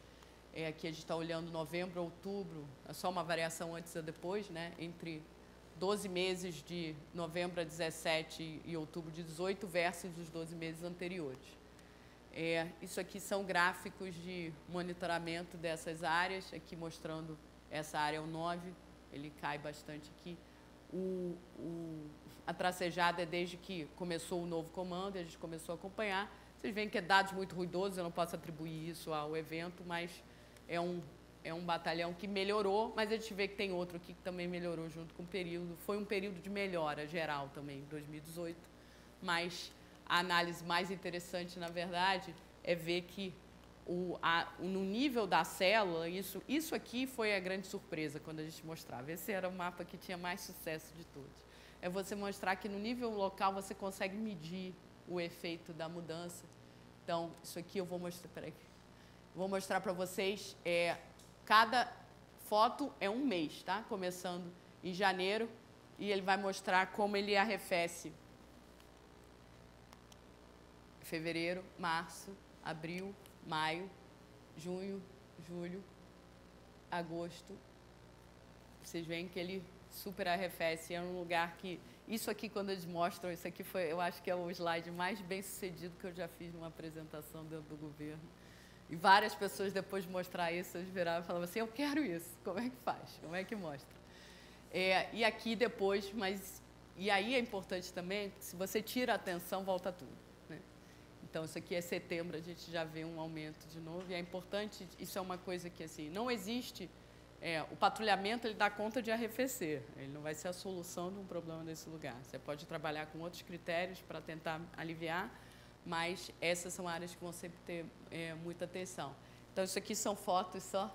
Speaker 2: aqui a gente está olhando novembro, outubro, é só uma variação antes e depois, né, entre 12 meses de novembro a 17 e outubro de 18 versus os 12 meses anteriores. Isso aqui são gráficos de monitoramento dessas áreas, aqui mostrando essa área é o 9, ele cai bastante aqui. A tracejada é desde que começou o novo comando e a gente começou a acompanhar. Vocês veem que é dados muito ruidosos, eu não posso atribuir isso ao evento, mas é um batalhão que melhorou, mas a gente vê que tem outro aqui que também melhorou junto com o período. Foi um período de melhora geral também, 2018, mas a análise mais interessante, na verdade, é ver que no nível da célula, isso aqui foi a grande surpresa quando a gente mostrava. Esse era o mapa que tinha mais sucesso de todos. É você mostrar que no nível local você consegue medir o efeito da mudança. Então, isso aqui eu vou mostrar, peraí, vou mostrar para vocês. Cada foto é um mês, tá? Começando em janeiro, e ele vai mostrar como ele arrefece. Fevereiro, março, abril, maio, junho, julho, agosto. Vocês veem que ele super arrefece. É um lugar que... Isso aqui, quando eles mostram, isso aqui foi, eu acho que é o slide mais bem sucedido que eu já fiz numa apresentação dentro do governo. E várias pessoas, depois de mostrar isso, eles viravam e falavam assim, eu quero isso. Como é que faz? Como é que mostra? E aqui depois, e aí é importante também, se você tira a atenção, volta tudo. Então, isso aqui é setembro, a gente já vê um aumento de novo. E é importante, isso é uma coisa que, assim, não existe... o patrulhamento, ele dá conta de arrefecer. Ele não vai ser a solução de um problema nesse lugar. Você pode trabalhar com outros critérios para tentar aliviar, mas essas são áreas que vão sempre ter muita atenção. Então, isso aqui são fotos só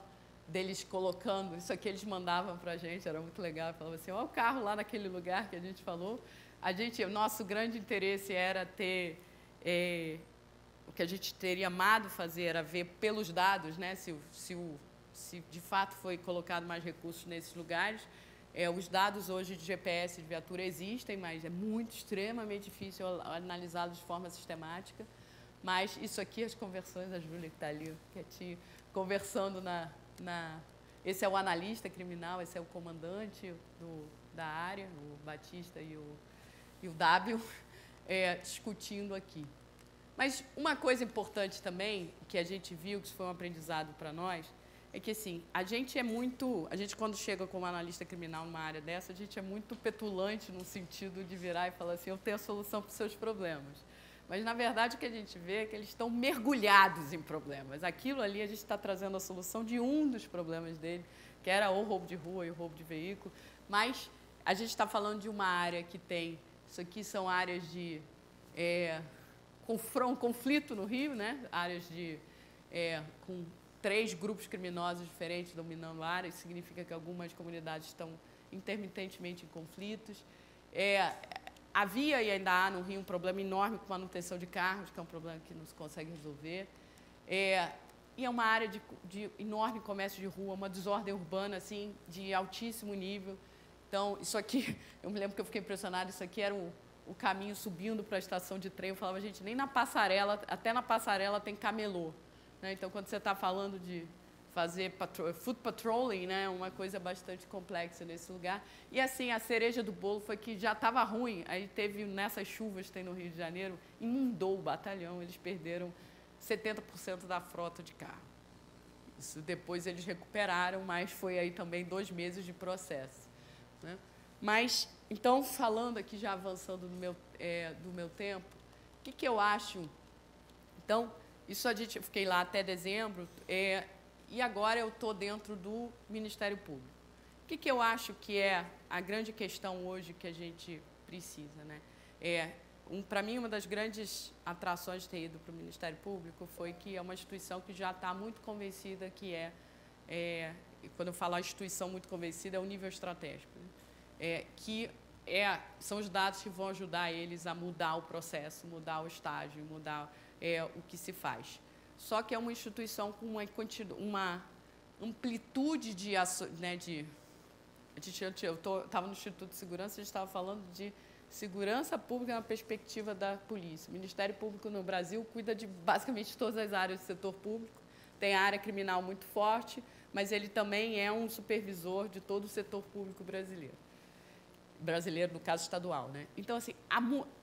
Speaker 2: deles colocando... Isso aqui eles mandavam para a gente, era muito legal. Falavam assim, olha o carro lá naquele lugar que a gente falou. Nosso grande interesse era ter... o que a gente teria amado fazer era ver pelos dados, né, se de fato foi colocado mais recursos nesses lugares. Os dados hoje de GPS de viatura existem, mas é extremamente difícil analisá-los de forma sistemática. Mas isso aqui, as conversões, a Júlia que está ali quietinha, conversando Esse é o analista criminal, esse é o comandante da área, o Batista e o W, discutindo aqui. Mas uma coisa importante também, que a gente viu, que isso foi um aprendizado para nós, é que, assim, a gente quando chega como analista criminal numa área dessa, a gente é muito petulante no sentido de virar e falar assim, eu tenho a solução para os seus problemas. Mas, na verdade, o que a gente vê é que eles estão mergulhados em problemas. Aquilo ali, a gente está trazendo a solução de um dos problemas dele, que era o roubo de rua e o roubo de veículo. Mas a gente está falando de uma área que tem... Isso aqui são áreas de conflito no Rio, né? Áreas com 3 grupos criminosos diferentes dominando a área. Isso significa que algumas comunidades estão intermitentemente em conflitos. Havia e ainda há no Rio um problema enorme com manutenção de carros, que é um problema que não se consegue resolver. E é uma área de enorme comércio de rua, uma desordem urbana assim, de altíssimo nível. Então, isso aqui, eu me lembro que eu fiquei impressionada, isso aqui era o caminho subindo para a estação de trem. Eu falava, gente, nem na passarela, até na passarela tem camelô. Né? Então, quando você está falando de fazer foot patrolling, né, uma coisa bastante complexa nesse lugar. E, assim, a cereja do bolo foi que já estava ruim. Aí teve, nessas chuvas que tem no Rio de Janeiro, inundou o batalhão, eles perderam 70% da frota de carro. Isso depois eles recuperaram, mas foi aí também 2 meses de processo, né? Mas, então, falando aqui, já avançando do meu tempo, o que eu acho? Então, isso eu fiquei lá até dezembro, e agora eu estou dentro do Ministério Público. O que eu acho que é a grande questão hoje que a gente precisa, né? Para mim, uma das grandes atrações de ter ido para o Ministério Público foi que é uma instituição que já está muito convencida que quando eu falo a instituição muito convencida, é o nível estratégico, né? São os dados que vão ajudar eles a mudar o processo, mudar o estágio, mudar o que se faz. Só que é uma instituição com uma amplitude de ações, né, eu estava no Instituto de Segurança, a gente estava falando de segurança pública na perspectiva da polícia. O Ministério Público no Brasil cuida de basicamente todas as áreas do setor público, tem a área criminal muito forte, mas ele também é um supervisor de todo o setor público brasileiro. Brasileiro, no caso estadual, né? Então, assim,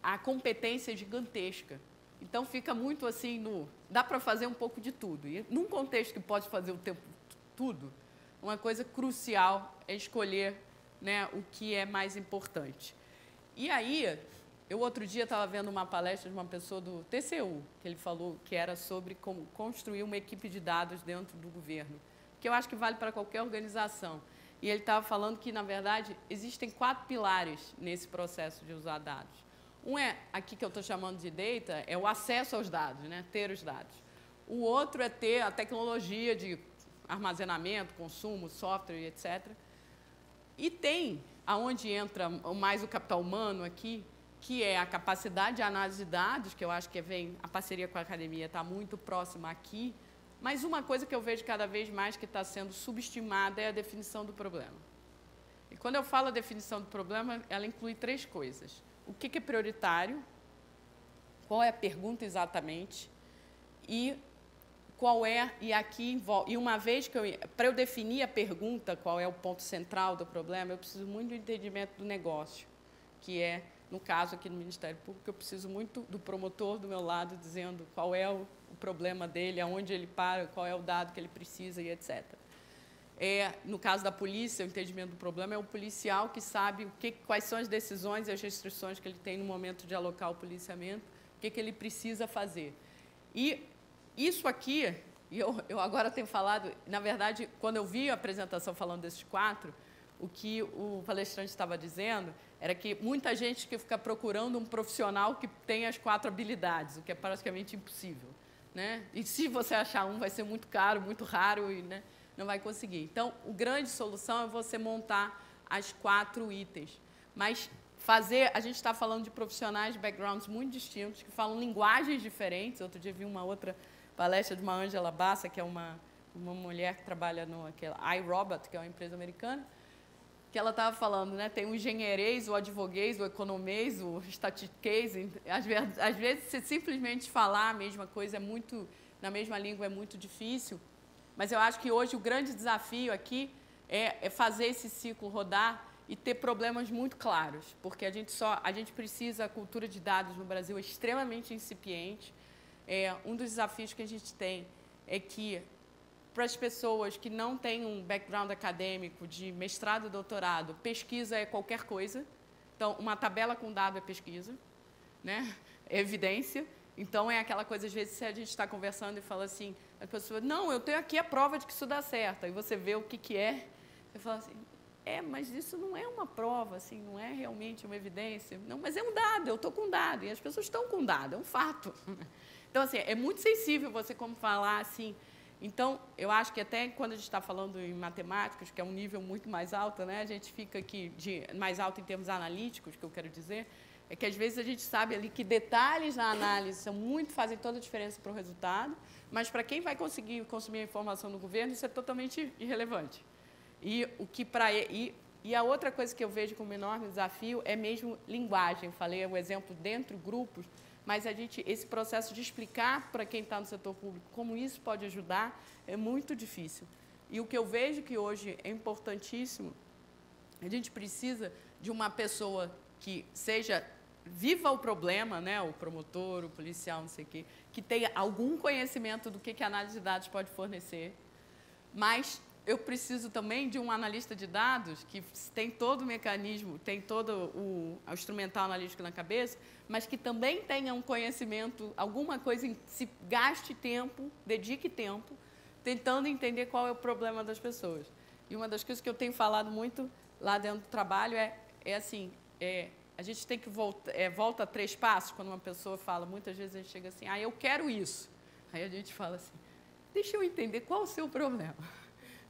Speaker 2: a competência é gigantesca. Então, fica muito assim, dá para fazer um pouco de tudo. E, num contexto que pode fazer o tempo tudo, uma coisa crucial é escolher, né, o que é mais importante. E aí, eu outro dia estava vendo uma palestra de uma pessoa do TCU, que ele falou que era sobre como construir uma equipe de dados dentro do governo, que eu acho que vale para qualquer organização. E ele estava falando que, na verdade, existem 4 pilares nesse processo de usar dados. Um aqui que eu estou chamando de data, é o acesso aos dados, né? Ter os dados. O outro é ter a tecnologia de armazenamento, consumo, software, etc. E tem, aonde entra mais o capital humano aqui, que é a capacidade de análise de dados, que eu acho que a parceria com a academia está muito próxima aqui, mas uma coisa que eu vejo cada vez mais que está sendo subestimada é a definição do problema. E quando eu falo a definição do problema, ela inclui 3 coisas. O que é prioritário, qual é a pergunta exatamente, e uma vez para eu definir a pergunta, qual é o ponto central do problema, eu preciso muito do entendimento do negócio, que é, no caso aqui no Ministério Público, eu preciso muito do promotor do meu lado, dizendo qual é o problema dele, aonde ele para, qual é o dado que ele precisa e etc. No caso da polícia, o entendimento do problema é o policial que sabe quais são as decisões e as restrições que ele tem no momento de alocar o policiamento, o que ele precisa fazer. E isso aqui, eu agora tenho falado, na verdade, quando eu vi a apresentação falando desses 4, o que o palestrante estava dizendo era que muita gente que fica procurando um profissional que tenha as 4 habilidades, o que é praticamente impossível, né? E se você achar um, vai ser muito caro, muito raro e, né, não vai conseguir. Então, a grande solução é você montar as 4 itens. Mas a gente está falando de profissionais de backgrounds muito distintos, que falam linguagens diferentes. Outro dia vi uma outra palestra de uma Angela Bassa, que é uma mulher que trabalha no iRobot, que é uma empresa americana, que ela estava falando, né? Tem o engenheirês, o advoguês, o economês, o estatiquês. Às vezes, você simplesmente falar a mesma coisa na mesma língua é muito difícil. Mas eu acho que hoje o grande desafio aqui é fazer esse ciclo rodar e ter problemas muito claros, porque a gente precisa, a cultura de dados no Brasil é extremamente incipiente. Um dos desafios que a gente tem é que, para as pessoas que não têm um background acadêmico de mestrado e doutorado, pesquisa é qualquer coisa. Então, uma tabela com dado é pesquisa, né? É evidência. Então, é aquela coisa, às vezes, se a gente está conversando e fala assim, a pessoa, não, eu tenho aqui a prova de que isso dá certo. Aí você vê o que é, você fala assim, mas isso não é uma prova, assim, não é realmente uma evidência. Não, mas é um dado, eu estou com dado, e as pessoas estão com dado, é um fato. Então, assim, é muito sensível você como falar assim. Então, eu acho que até quando a gente está falando em matemáticas, que é um nível muito mais alto, né, a gente fica aqui mais alto em termos analíticos, que eu quero dizer, é que às vezes a gente sabe ali que detalhes na análise fazem toda a diferença para o resultado, mas para quem vai conseguir consumir a informação no governo, isso é totalmente irrelevante. E a outra coisa que eu vejo como enorme desafio é mesmo linguagem. Eu falei o exemplo dentro de grupos, mas esse processo de explicar para quem está no setor público como isso pode ajudar é muito difícil. E o que eu vejo que hoje é importantíssimo, a gente precisa de uma pessoa que seja viva o problema, né, o promotor, o policial, não sei o quê, que tenha algum conhecimento do que a análise de dados pode fornecer, mas eu preciso também de um analista de dados que tem todo o mecanismo, tem todo o instrumental analítico na cabeça, mas que também tenha um conhecimento, alguma coisa, se gaste tempo, dedique tempo, tentando entender qual é o problema das pessoas. E uma das coisas que eu tenho falado muito lá dentro do trabalho a gente tem que volta 3 passos, quando uma pessoa fala, muitas vezes a gente chega assim, eu quero isso. Aí a gente fala assim, deixa eu entender qual é o seu problema.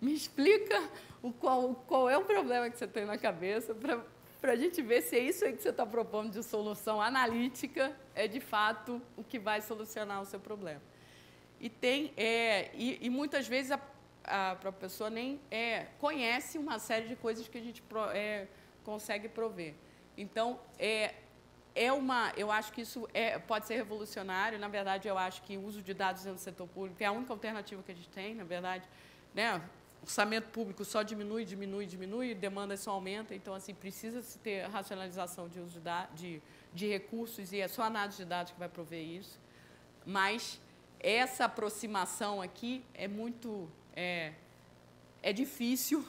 Speaker 2: Me explica qual é o problema que você tem na cabeça para a gente ver se é isso aí que você está propondo de solução analítica é, de fato, o que vai solucionar o seu problema. E muitas vezes a própria pessoa nem conhece uma série de coisas que a gente consegue prover. Então, eu acho que isso pode ser revolucionário. Na verdade, eu acho que o uso de dados dentro do setor público é a única alternativa que a gente tem, na verdade, né? Orçamento público só diminui, demandas só aumentam, então, assim, precisa-se ter racionalização de uso de recursos e é só a análise de dados que vai prover isso. Mas essa aproximação aqui é muito... difícil,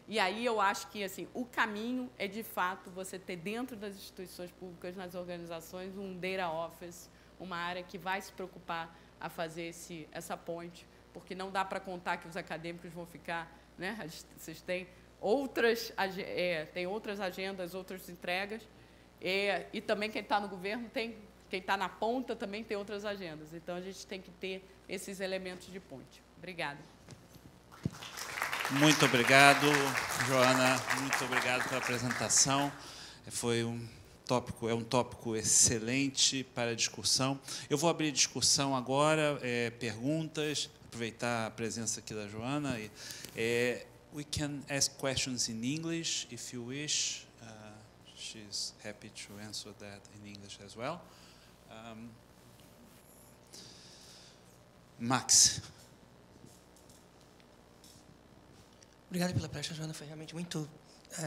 Speaker 2: e aí eu acho que, assim, o caminho é, de fato, você ter dentro das instituições públicas, nas organizações, um data office, uma área que vai se preocupar a fazer essa ponte, porque não dá para contar que os acadêmicos vão ficar, né? Vocês têm outras agendas, outras entregas, e também quem está no governo quem está na ponta também tem outras agendas. Então, a gente tem que ter esses elementos de ponte. Obrigada.
Speaker 1: Muito obrigado, Joana. Muito obrigado pela apresentação. Foi um tópico excelente para a discussão. Eu vou abrir discussão agora, perguntas, aproveitar a presença aqui da Joana. We can ask questions in English, if you wish. She's happy to answer that in English as well. Max.
Speaker 3: Obrigado pela palestra, Joana. Foi realmente muito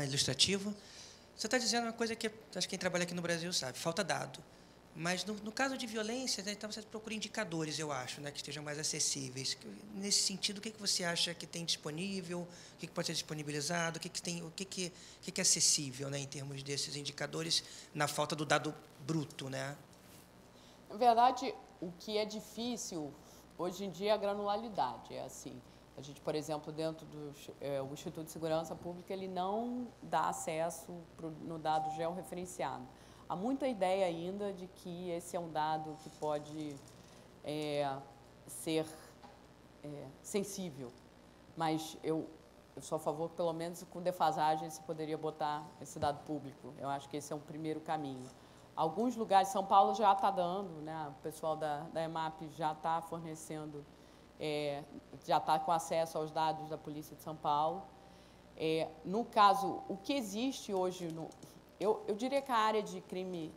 Speaker 3: ilustrativo. Você está dizendo uma coisa que acho que quem trabalha aqui no Brasil sabe, falta dado. Mas, no caso de violência, né, então você procura indicadores, eu acho, né, que estejam mais acessíveis. Nesse sentido, o que você acha que tem disponível, o que pode ser disponibilizado, o que é acessível, né, em termos desses indicadores, na falta do dado bruto, né?
Speaker 2: Na verdade, o que é difícil, hoje em dia, é a granularidade. É assim, a gente, por exemplo, dentro do Instituto de Segurança Pública, ele não dá acesso no dado georreferenciado. Há muita ideia ainda de que esse é um dado que pode ser sensível, mas eu sou a favor, pelo menos com defasagem, se poderia botar esse dado público. Eu acho que esse é um primeiro caminho. Alguns lugares, São Paulo já está dando, né? O pessoal da EMAP já está fornecendo, já está com acesso aos dados da Polícia de São Paulo. No caso, o que existe hoje, eu diria que a área de crime,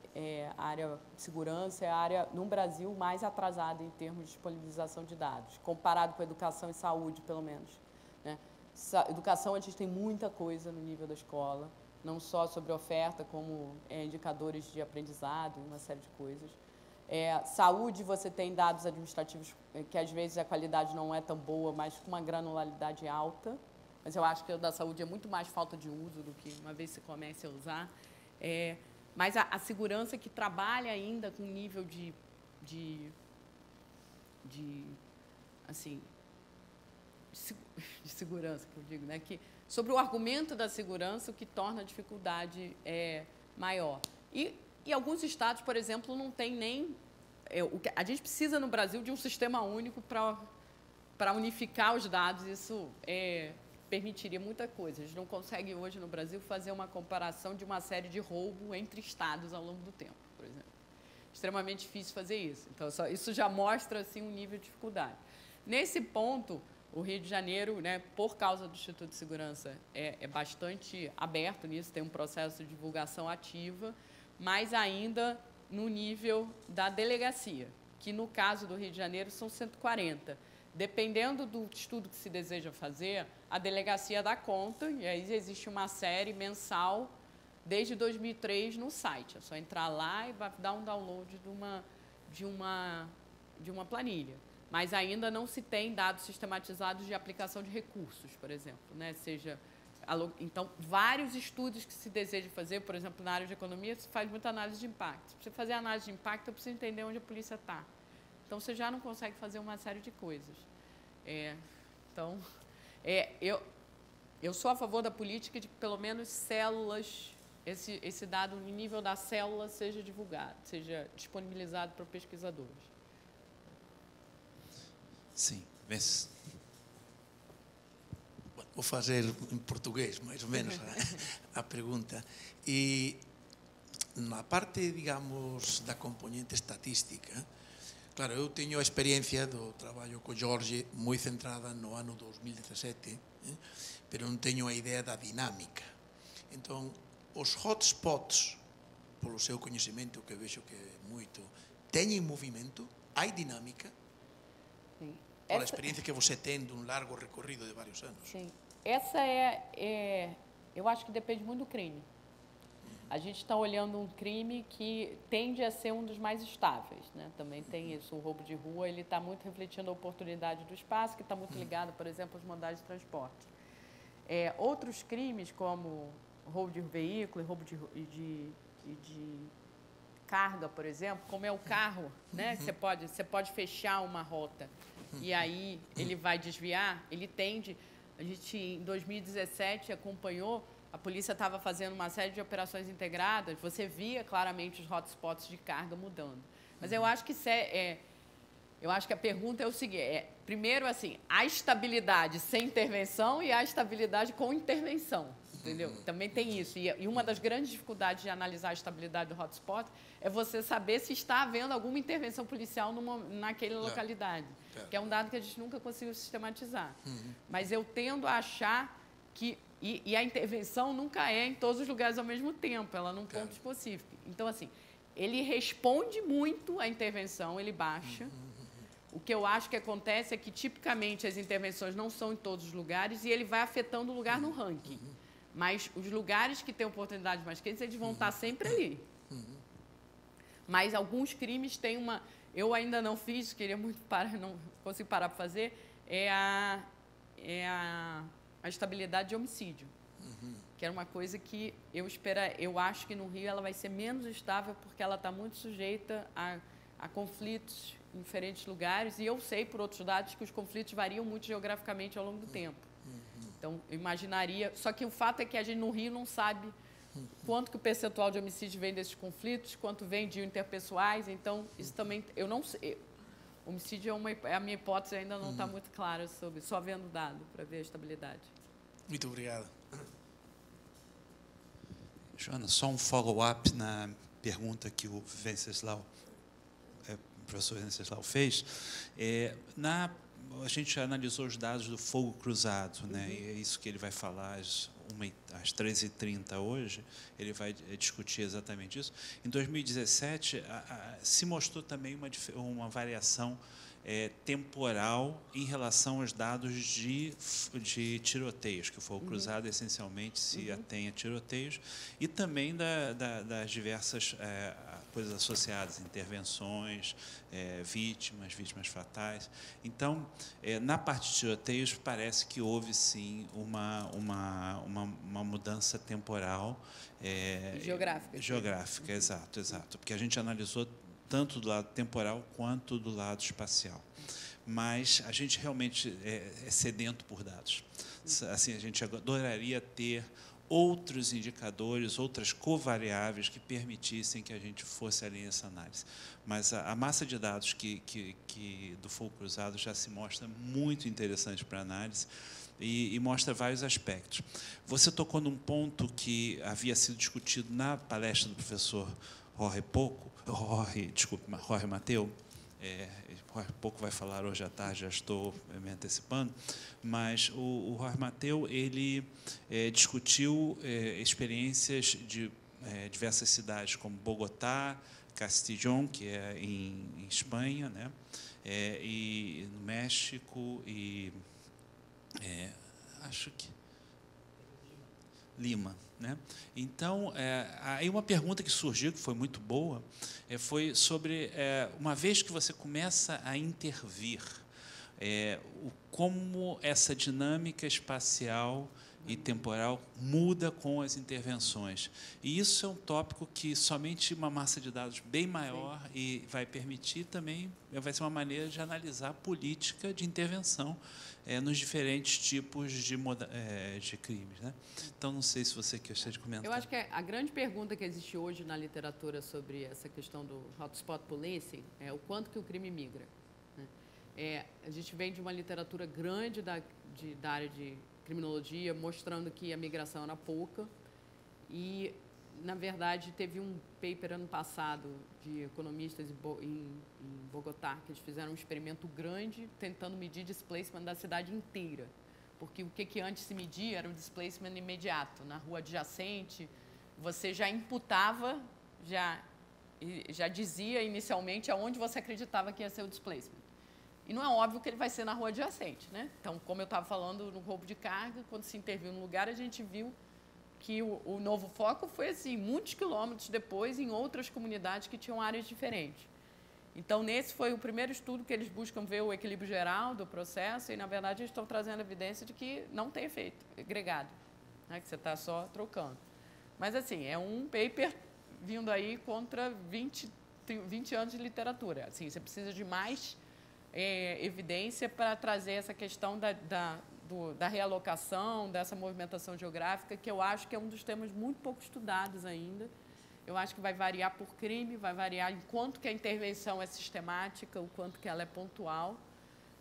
Speaker 2: a área de segurança, é a área, no Brasil, mais atrasada em termos de disponibilização de dados, comparado com a educação e saúde, pelo menos, né? Educação, a gente tem muita coisa no nível da escola, não só sobre oferta, como indicadores de aprendizado, uma série de coisas. Saúde, você tem dados administrativos que, às vezes, a qualidade não é tão boa, mas com uma granularidade alta. Mas eu acho que o da saúde é muito mais falta de uso do que uma vez você comece a usar. Mas a segurança que trabalha ainda com nível de segurança, que eu digo, né? Que, sobre o argumento da segurança, o que torna a dificuldade maior. E alguns estados, por exemplo, não tem nem... a gente precisa, no Brasil, de um sistema único para unificar os dados. Isso permitiria muita coisa. A gente não consegue, hoje, no Brasil, fazer uma comparação de uma série de roubo entre estados ao longo do tempo, por exemplo. Extremamente difícil fazer isso. Então, isso já mostra, assim, um nível de dificuldade. Nesse ponto, o Rio de Janeiro, né, por causa do Instituto de Segurança, é bastante aberto nisso, tem um processo de divulgação ativa, mas ainda no nível da delegacia, que, no caso do Rio de Janeiro, são 140. Dependendo do estudo que se deseja fazer, a delegacia dá conta, e aí existe uma série mensal desde 2003 no site. É só entrar lá e vai dar um download de uma planilha. Mas ainda não se tem dados sistematizados de aplicação de recursos, por exemplo, né? Então, vários estudos que se deseja fazer, por exemplo, na área de economia, se faz muita análise de impacto. Para você fazer análise de impacto, eu preciso entender onde a polícia está. Então, você já não consegue fazer uma série de coisas. Eu sou a favor da política de que, pelo menos, células, esse dado no nível da célula seja divulgado, seja disponibilizado para pesquisadores.
Speaker 4: Sim, vence. Vou fazer em português, mais ou menos, a pergunta. E na parte, digamos, da componente estatística, claro, eu tenho a experiência do trabalho com Jorge moi centrada no ano 2017, pero non teño a idea da dinámica. Entón, os hotspots, polo seu coñecemento, que vexo que é moito, teñen movimento? Hai dinámica?
Speaker 2: Sim.
Speaker 4: Por a experiencia que você tem de um largo recorrido de vários anos.
Speaker 2: Sim. Essa eu acho que depende muito do crime. A gente está olhando um crime que tende a ser um dos mais estáveis, né? Também tem isso, o roubo de rua, ele está muito refletindo a oportunidade do espaço, que está muito ligado, por exemplo, às modalidades de transporte. Outros crimes, como roubo de veículo e roubo de carga, por exemplo, como é o carro, né? Você pode fechar uma rota e aí ele vai desviar, ele tende... A gente, em 2017, acompanhou, a polícia estava fazendo uma série de operações integradas, você via claramente os hotspots de carga mudando. Mas eu acho que a pergunta é o seguinte, primeiro, assim, a estabilidade sem intervenção e a estabilidade com intervenção, entendeu? Também tem isso. E uma das grandes dificuldades de analisar a estabilidade do hotspot é você saber se está havendo alguma intervenção policial naquela localidade, que é um dado que a gente nunca conseguiu sistematizar. Mas eu tendo a achar que... E a intervenção nunca é em todos os lugares ao mesmo tempo, ela num ponto específico. Então, assim, ele responde muito à intervenção, ele baixa. O que eu acho que acontece é que, tipicamente, as intervenções não são em todos os lugares e ele vai afetando o lugar no ranking. Mas os lugares que têm oportunidades mais quentes, eles vão estar sempre ali. Mas alguns crimes têm uma... Eu ainda não fiz, queria muito parar, não consigo parar para fazer, a estabilidade de homicídio. Que era uma coisa que eu acho que no Rio ela vai ser menos estável porque ela está muito sujeita a conflitos em diferentes lugares. E eu sei, por outros dados, que os conflitos variam muito geograficamente ao longo do tempo. Então, eu imaginaria... Só que o fato é que a gente no Rio não sabe quanto que o percentual de homicídio vem desses conflitos, quanto vem de interpessoais. Então, isso também... Eu não sei... Homicídio a minha hipótese ainda não está muito clara sobre... Só vendo dado para ver a estabilidade.
Speaker 4: Muito obrigado.
Speaker 1: Joana, só um follow-up na pergunta que o professor Venceslau fez. A gente analisou os dados do fogo cruzado, né? E é isso que ele vai falar às 13h30 hoje, ele vai discutir exatamente isso. Em 2017, se mostrou também uma variação temporal em relação aos dados de tiroteios, que o fogo cruzado essencialmente se atém a tiroteios, e também das diversas coisas associadas, intervenções, vítimas fatais. Então, na parte de tiroteios, parece que houve, sim, uma mudança temporal. Geográfica, exato. Porque a gente analisou tanto do lado temporal quanto do lado espacial. Mas a gente realmente é sedento por dados. Assim, a gente adoraria ter outros indicadores, outras covariáveis que permitissem que a gente fosse além dessa análise. Mas a massa de dados do fogo cruzado já se mostra muito interessante para análise e mostra vários aspectos. Você tocou num ponto que havia sido discutido na palestra do professor Jorge Mateu. Pouco vai falar hoje à tarde, já estou me antecipando, mas o Jorge Mateu ele discutiu experiências de diversas cidades, como Bogotá, Castellón, que é em Espanha, né? E no México, e acho que Lima. né? Então, aí uma pergunta que surgiu, que foi muito boa, foi sobre, uma vez que você começa a intervir, como essa dinâmica espacial e temporal muda com as intervenções. E isso é um tópico que somente uma massa de dados bem maior e vai permitir também, vai ser uma maneira de analisar a política de intervenção nos diferentes tipos de crimes, né? Então, não sei se você gostaria de comentar.
Speaker 2: Eu acho que a grande pergunta que existe hoje na literatura sobre essa questão do hotspot policing é o quanto que o crime migra, né? A gente vem de uma literatura grande da área de criminologia, mostrando que a migração era pouca e, na verdade, teve um paper ano passado de economistas em Bogotá, que eles fizeram um experimento grande tentando medir displacement da cidade inteira, porque o que antes se media era o displacement imediato, na rua adjacente, você já imputava, já dizia inicialmente aonde você acreditava que ia ser o displacement. E não é óbvio que ele vai ser na rua adjacente, né? Então, como eu estava falando no roubo de carga, quando se interviu no lugar, a gente viu que o novo foco foi assim, muitos quilômetros depois, em outras comunidades que tinham áreas diferentes. Então, nesse foi o primeiro estudo que eles buscam ver o equilíbrio geral do processo e, na verdade, eles estão trazendo evidência de que não tem efeito agregado, né? Que você está só trocando. Mas, assim, é um paper vindo aí contra 20 anos de literatura. Assim, você precisa de mais evidência para trazer essa questão da realocação, dessa movimentação geográfica, que eu acho que é um dos temas muito pouco estudados ainda. Eu acho que vai variar por crime, vai variar em quanto que a intervenção é sistemática, o quanto que ela é pontual,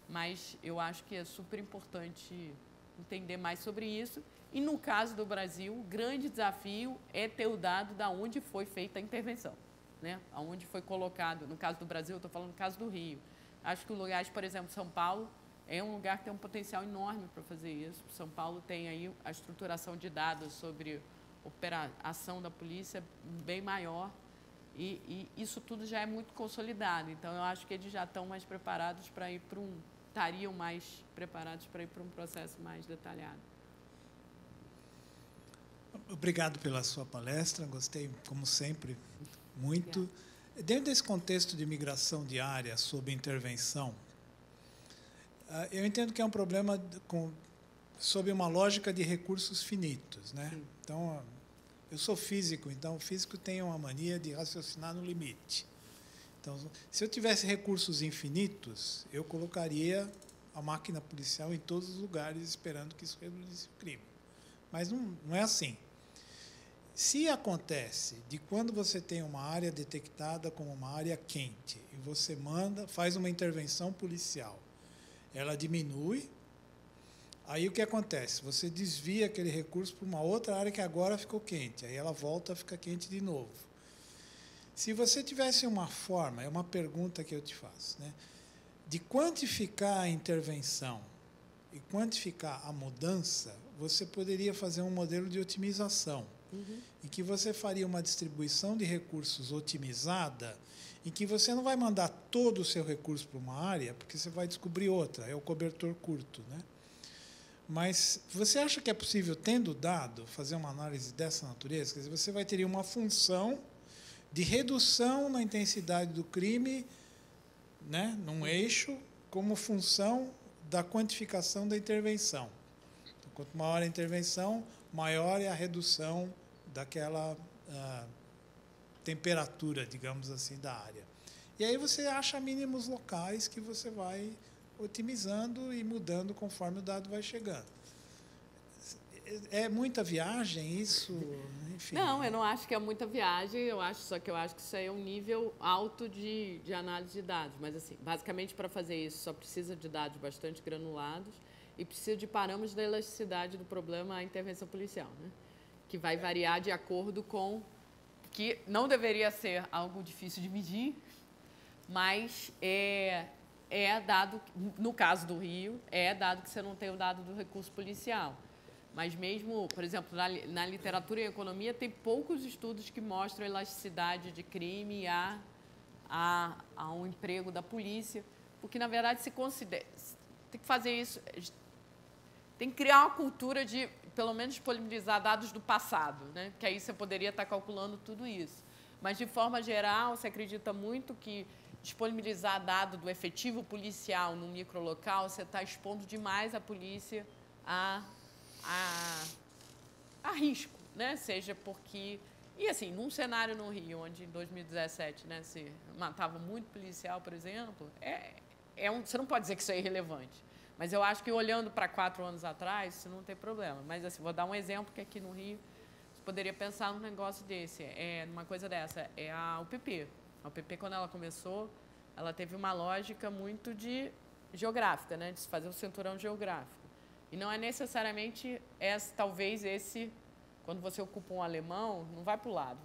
Speaker 2: mas eu acho que é super importante entender mais sobre isso. E, no caso do Brasil, o grande desafio é ter o dado de onde foi feita a intervenção, né? Aonde foi colocado. No caso do Brasil, eu estou falando no caso do Rio. Acho que o lugar, por exemplo, São Paulo, é um lugar que tem um potencial enorme para fazer isso. São Paulo tem aí a estruturação de dados sobre a ação da polícia bem maior e isso tudo já é muito consolidado. Então, eu acho que eles já estão mais preparados para ir estariam mais preparados para ir para um processo mais detalhado.
Speaker 5: Obrigado pela sua palestra, gostei, como sempre, muito.
Speaker 2: Obrigada.
Speaker 5: Dentro desse contexto de migração diária sob intervenção, eu entendo que é um problema sob uma lógica de recursos finitos, né?
Speaker 2: Sim.
Speaker 5: Então, eu sou físico, então o físico tem uma mania de raciocinar no limite. Então, se eu tivesse recursos infinitos, eu colocaria a máquina policial em todos os lugares esperando que isso reduzisse o crime. Mas não é assim. Se acontece de quando você tem uma área detectada como uma área quente e você faz uma intervenção policial, ela diminui, aí o que acontece? Você desvia aquele recurso para uma outra área que agora ficou quente, aí ela volta a ficar quente de novo. Se você tivesse uma forma, é uma pergunta que eu te faço, né, de quantificar a intervenção e quantificar a mudança, você poderia fazer um modelo de otimização, em que você faria uma distribuição de recursos otimizada, em que você não vai mandar todo o seu recurso para uma área, porque você vai descobrir outra, é o cobertor curto, né? Mas você acha que é possível, tendo dado, fazer uma análise dessa natureza? Quer dizer, você vai ter uma função de redução na intensidade do crime, né, num eixo, como função da quantificação da intervenção. Então, quanto maior a intervenção, maior é a redução daquela temperatura, digamos assim, da área. E aí você acha mínimos locais que você vai otimizando e mudando conforme o dado vai chegando. É muita viagem isso? Enfim.
Speaker 2: Não, eu não acho que é muita viagem, só que eu acho que isso aí é um nível alto de análise de dados. Mas, assim, basicamente, para fazer isso, só precisa de dados bastante granulados e precisa de parâmetros da elasticidade do problema à intervenção policial, né? Que vai variar de acordo com... que não deveria ser algo difícil de medir, mas é dado, no caso do Rio, é dado que você não tem o dado do recurso policial. Mas mesmo, por exemplo, na literatura e economia, tem poucos estudos que mostram a elasticidade de crime a um emprego da polícia, porque, na verdade, se considera... Tem que fazer isso... Tem que criar uma cultura de pelo menos disponibilizar dados do passado, né? Que aí você poderia estar calculando tudo isso. Mas, de forma geral, você acredita muito que disponibilizar dado do efetivo policial no microlocal, você está expondo demais a polícia a risco, né? Seja porque... E, assim, num cenário no Rio, onde, em 2017, né, se matava muito policial, por exemplo, você não pode dizer que isso é irrelevante. Mas eu acho que, olhando para 4 anos atrás, isso não tem problema. Mas, assim, vou dar um exemplo que aqui no Rio você poderia pensar num negócio desse, numa coisa dessa. É a UPP. A UPP, quando ela começou, ela teve uma lógica muito geográfica, né, de se fazer o cinturão geográfico. E não é necessariamente, talvez, esse... Quando você ocupa um alemão, não vai para o lado,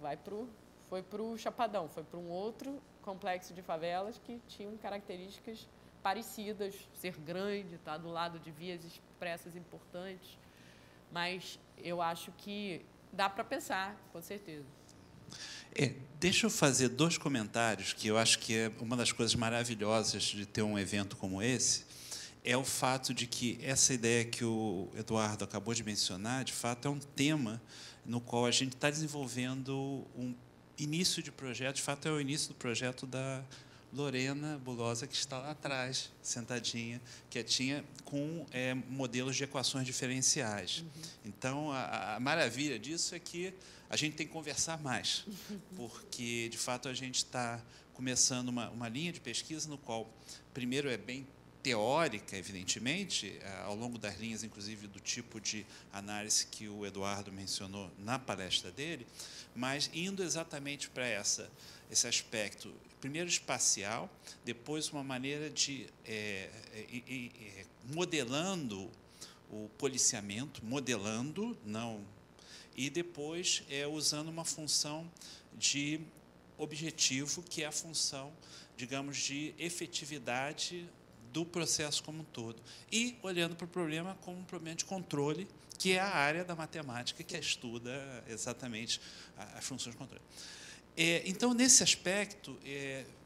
Speaker 2: foi para o Chapadão, foi para um outro complexo de favelas que tinham características parecidas, ser grande, estar do lado de vias expressas importantes. Mas eu acho que dá para pensar, com certeza.
Speaker 1: Deixa eu fazer 2 comentários, que eu acho que é uma das coisas maravilhosas de ter um evento como esse, é o fato de que essa ideia que o Eduardo acabou de mencionar, de fato, é um tema no qual a gente está desenvolvendo um início de projeto. De fato, é o início do projeto da Lorena Bulosa, que está lá atrás, sentadinha, quietinha, com modelos de equações diferenciais. Então, a maravilha disso é que a gente tem que conversar mais, porque, de fato, a gente está começando uma linha de pesquisa no qual, primeiro, é bem teórica, evidentemente, ao longo das linhas, inclusive, do tipo de análise que o Eduardo mencionou na palestra dele, mas indo exatamente para esse aspecto, primeiro espacial, depois uma maneira de modelando o policiamento, e depois usando uma função de objetivo, que é a função, digamos, de efetividade do processo como um todo. E olhando para o problema como um problema de controle, que é a área da matemática que estuda exatamente as funções de controle. Então, nesse aspecto,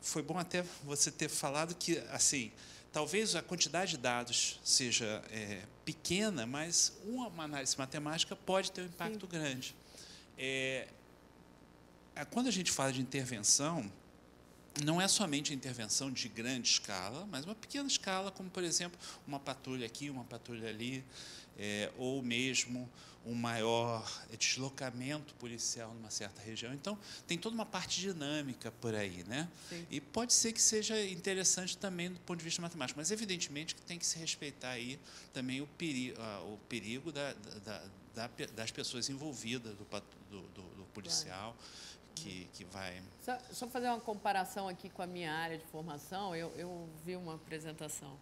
Speaker 1: foi bom até você ter falado que, assim, talvez a quantidade de dados seja pequena, mas uma análise matemática pode ter um impacto grande. Quando a gente fala de intervenção, não é somente a intervenção de grande escala, mas uma pequena escala, como, por exemplo, uma patrulha aqui, uma patrulha ali, ou mesmo um maior deslocamento policial numa certa região. Então, tem toda uma parte dinâmica por aí, né?
Speaker 2: Sim.
Speaker 1: E pode ser que seja interessante também do ponto de vista matemático, mas, evidentemente, que tem que se respeitar aí também o perigo das pessoas envolvidas, do policial, que vai...
Speaker 2: Só fazer uma comparação aqui com a minha área de formação. Eu vi uma apresentação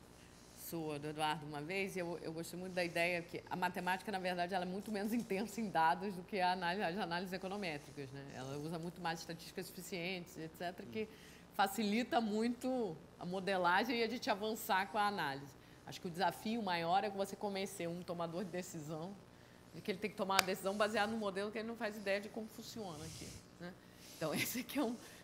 Speaker 2: sua, do Eduardo, uma vez, e eu gostei muito da ideia que a matemática, na verdade, ela é muito menos intensa em dados do que as análises econométricas, né? Ela usa muito mais estatísticas eficientes, etc., que facilita muito a modelagem e a gente avançar com a análise. Acho que o desafio maior é você convencer um tomador de decisão de que ele tem que tomar uma decisão baseada no modelo que ele não faz ideia de como funciona aqui, né? Então, esse aqui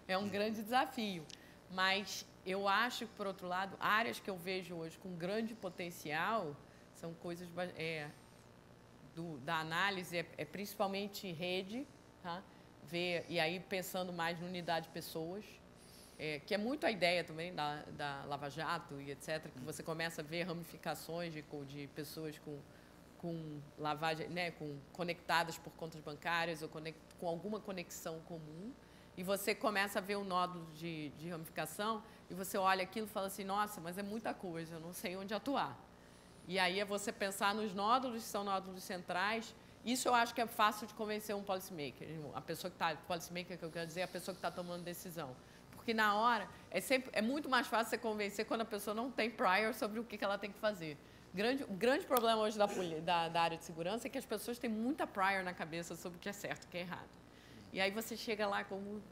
Speaker 2: é um grande desafio. Mas eu acho que, por outro lado, áreas que eu vejo hoje com grande potencial são coisas da análise, principalmente rede, tá? E aí pensando mais na unidade de pessoas, que é muito a ideia também da Lava Jato e etc., que você começa a ver ramificações de pessoas com lavagem, né, conectadas por contas bancárias ou com alguma conexão comum, e você começa a ver um nódulo de ramificação e você olha aquilo e fala assim, nossa, mas é muita coisa, eu não sei onde atuar. E aí é você pensar nos nódulos, que são nódulos centrais. Isso eu acho que é fácil de convencer um policymaker. A pessoa que está... Policymaker, que eu quero dizer, é a pessoa que está tomando decisão. Porque na hora, é muito mais fácil você convencer quando a pessoa não tem prior sobre o que ela tem que fazer. O grande problema hoje da área de segurança é que as pessoas têm muita prior na cabeça sobre o que é certo e o que é errado. E aí você chega lá como,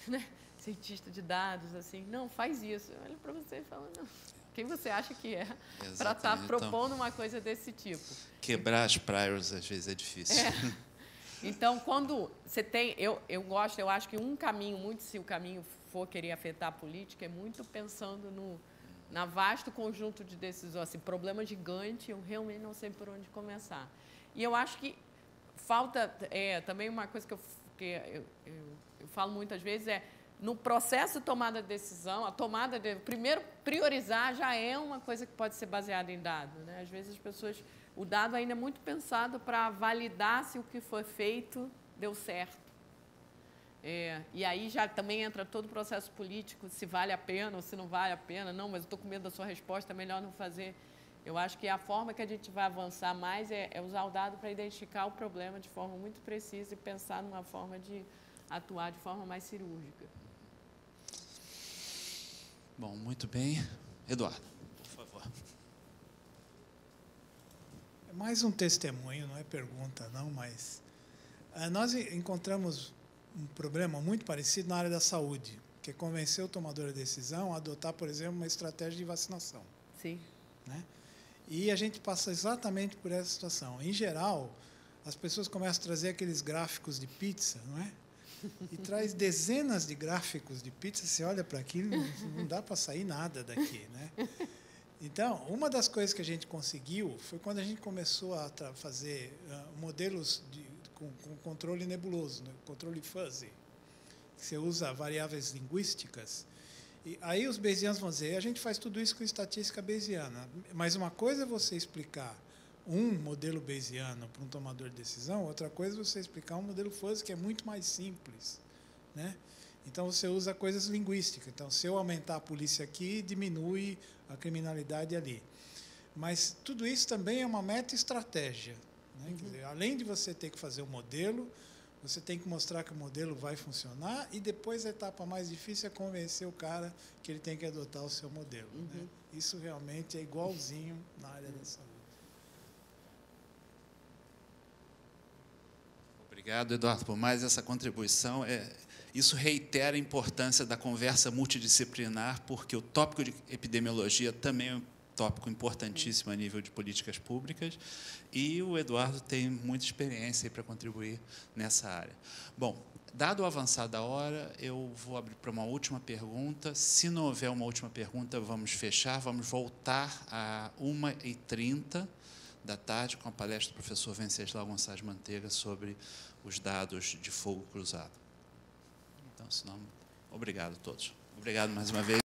Speaker 2: né, cientista de dados, assim, não, faz isso. Olha para você e fala, não, quem você acha que é para estar propondo uma coisa desse tipo?
Speaker 1: Quebrar as priors, às vezes, é difícil.
Speaker 2: Então, quando você tem... Eu acho que um caminho, se o caminho for querer afetar a política, é muito pensando na vasto conjunto de decisões, assim, problema gigante, eu realmente não sei por onde começar. E eu acho que falta, também uma coisa que eu falo muitas vezes no processo de tomada de decisão, primeiro priorizar já é uma coisa que pode ser baseada em dado, né? Às vezes as pessoas, o dado ainda é muito pensado para validar se o que foi feito deu certo. E aí já também entra todo o processo político, se vale a pena ou se não vale a pena. Não, mas eu estou com medo da sua resposta, é melhor não fazer. Eu acho que a forma que a gente vai avançar mais é usar o dado para identificar o problema de forma muito precisa e pensar numa forma de atuar de forma mais cirúrgica.
Speaker 1: Bom, muito bem. Eduardo, por favor.
Speaker 5: É mais um testemunho, não é pergunta, não, mas nós encontramos um problema muito parecido na área da saúde, que é convencer o tomador de decisão a adotar, por exemplo, uma estratégia de vacinação.
Speaker 2: Sim.
Speaker 5: Né? E a gente passa exatamente por essa situação. Em geral, as pessoas começam a trazer aqueles gráficos de pizza, não é? E traz dezenas de gráficos de pizza, você olha para aquilo, não dá para sair nada daqui, né? Então, uma das coisas que a gente conseguiu foi quando a gente começou a fazer modelos com controle nebuloso, né? Controle fuzzy, que você usa variáveis linguísticas. E aí os bayesianos vão dizer, a gente faz tudo isso com estatística bayesiana, mas uma coisa é você explicar um modelo bayesiano para um tomador de decisão, outra coisa é você explicar um modelo fuzzy que é muito mais simples, né? Então, você usa coisas linguísticas. Então, se eu aumentar a polícia aqui, diminui a criminalidade ali. Mas tudo isso também é uma meta-estratégia. Né? Quer dizer, além de você ter que fazer o modelo, você tem que mostrar que o modelo vai funcionar e depois a etapa mais difícil é convencer o cara que ele tem que adotar o seu modelo. Né? Isso realmente é igualzinho na área da saúde.
Speaker 1: Obrigado, Eduardo, por mais essa contribuição. Isso reitera a importância da conversa multidisciplinar, porque o tópico de epidemiologia também é um tópico importantíssimo a nível de políticas públicas, e o Eduardo tem muita experiência para contribuir nessa área. Bom, dado o avançar da hora, eu vou abrir para uma última pergunta. Se não houver uma última pergunta, vamos fechar, vamos voltar a 1h30 da tarde com a palestra do professor Venceslau Gonçalves Manteiga sobre os dados de fogo cruzado. Então, senão, obrigado a todos. Obrigado mais uma vez.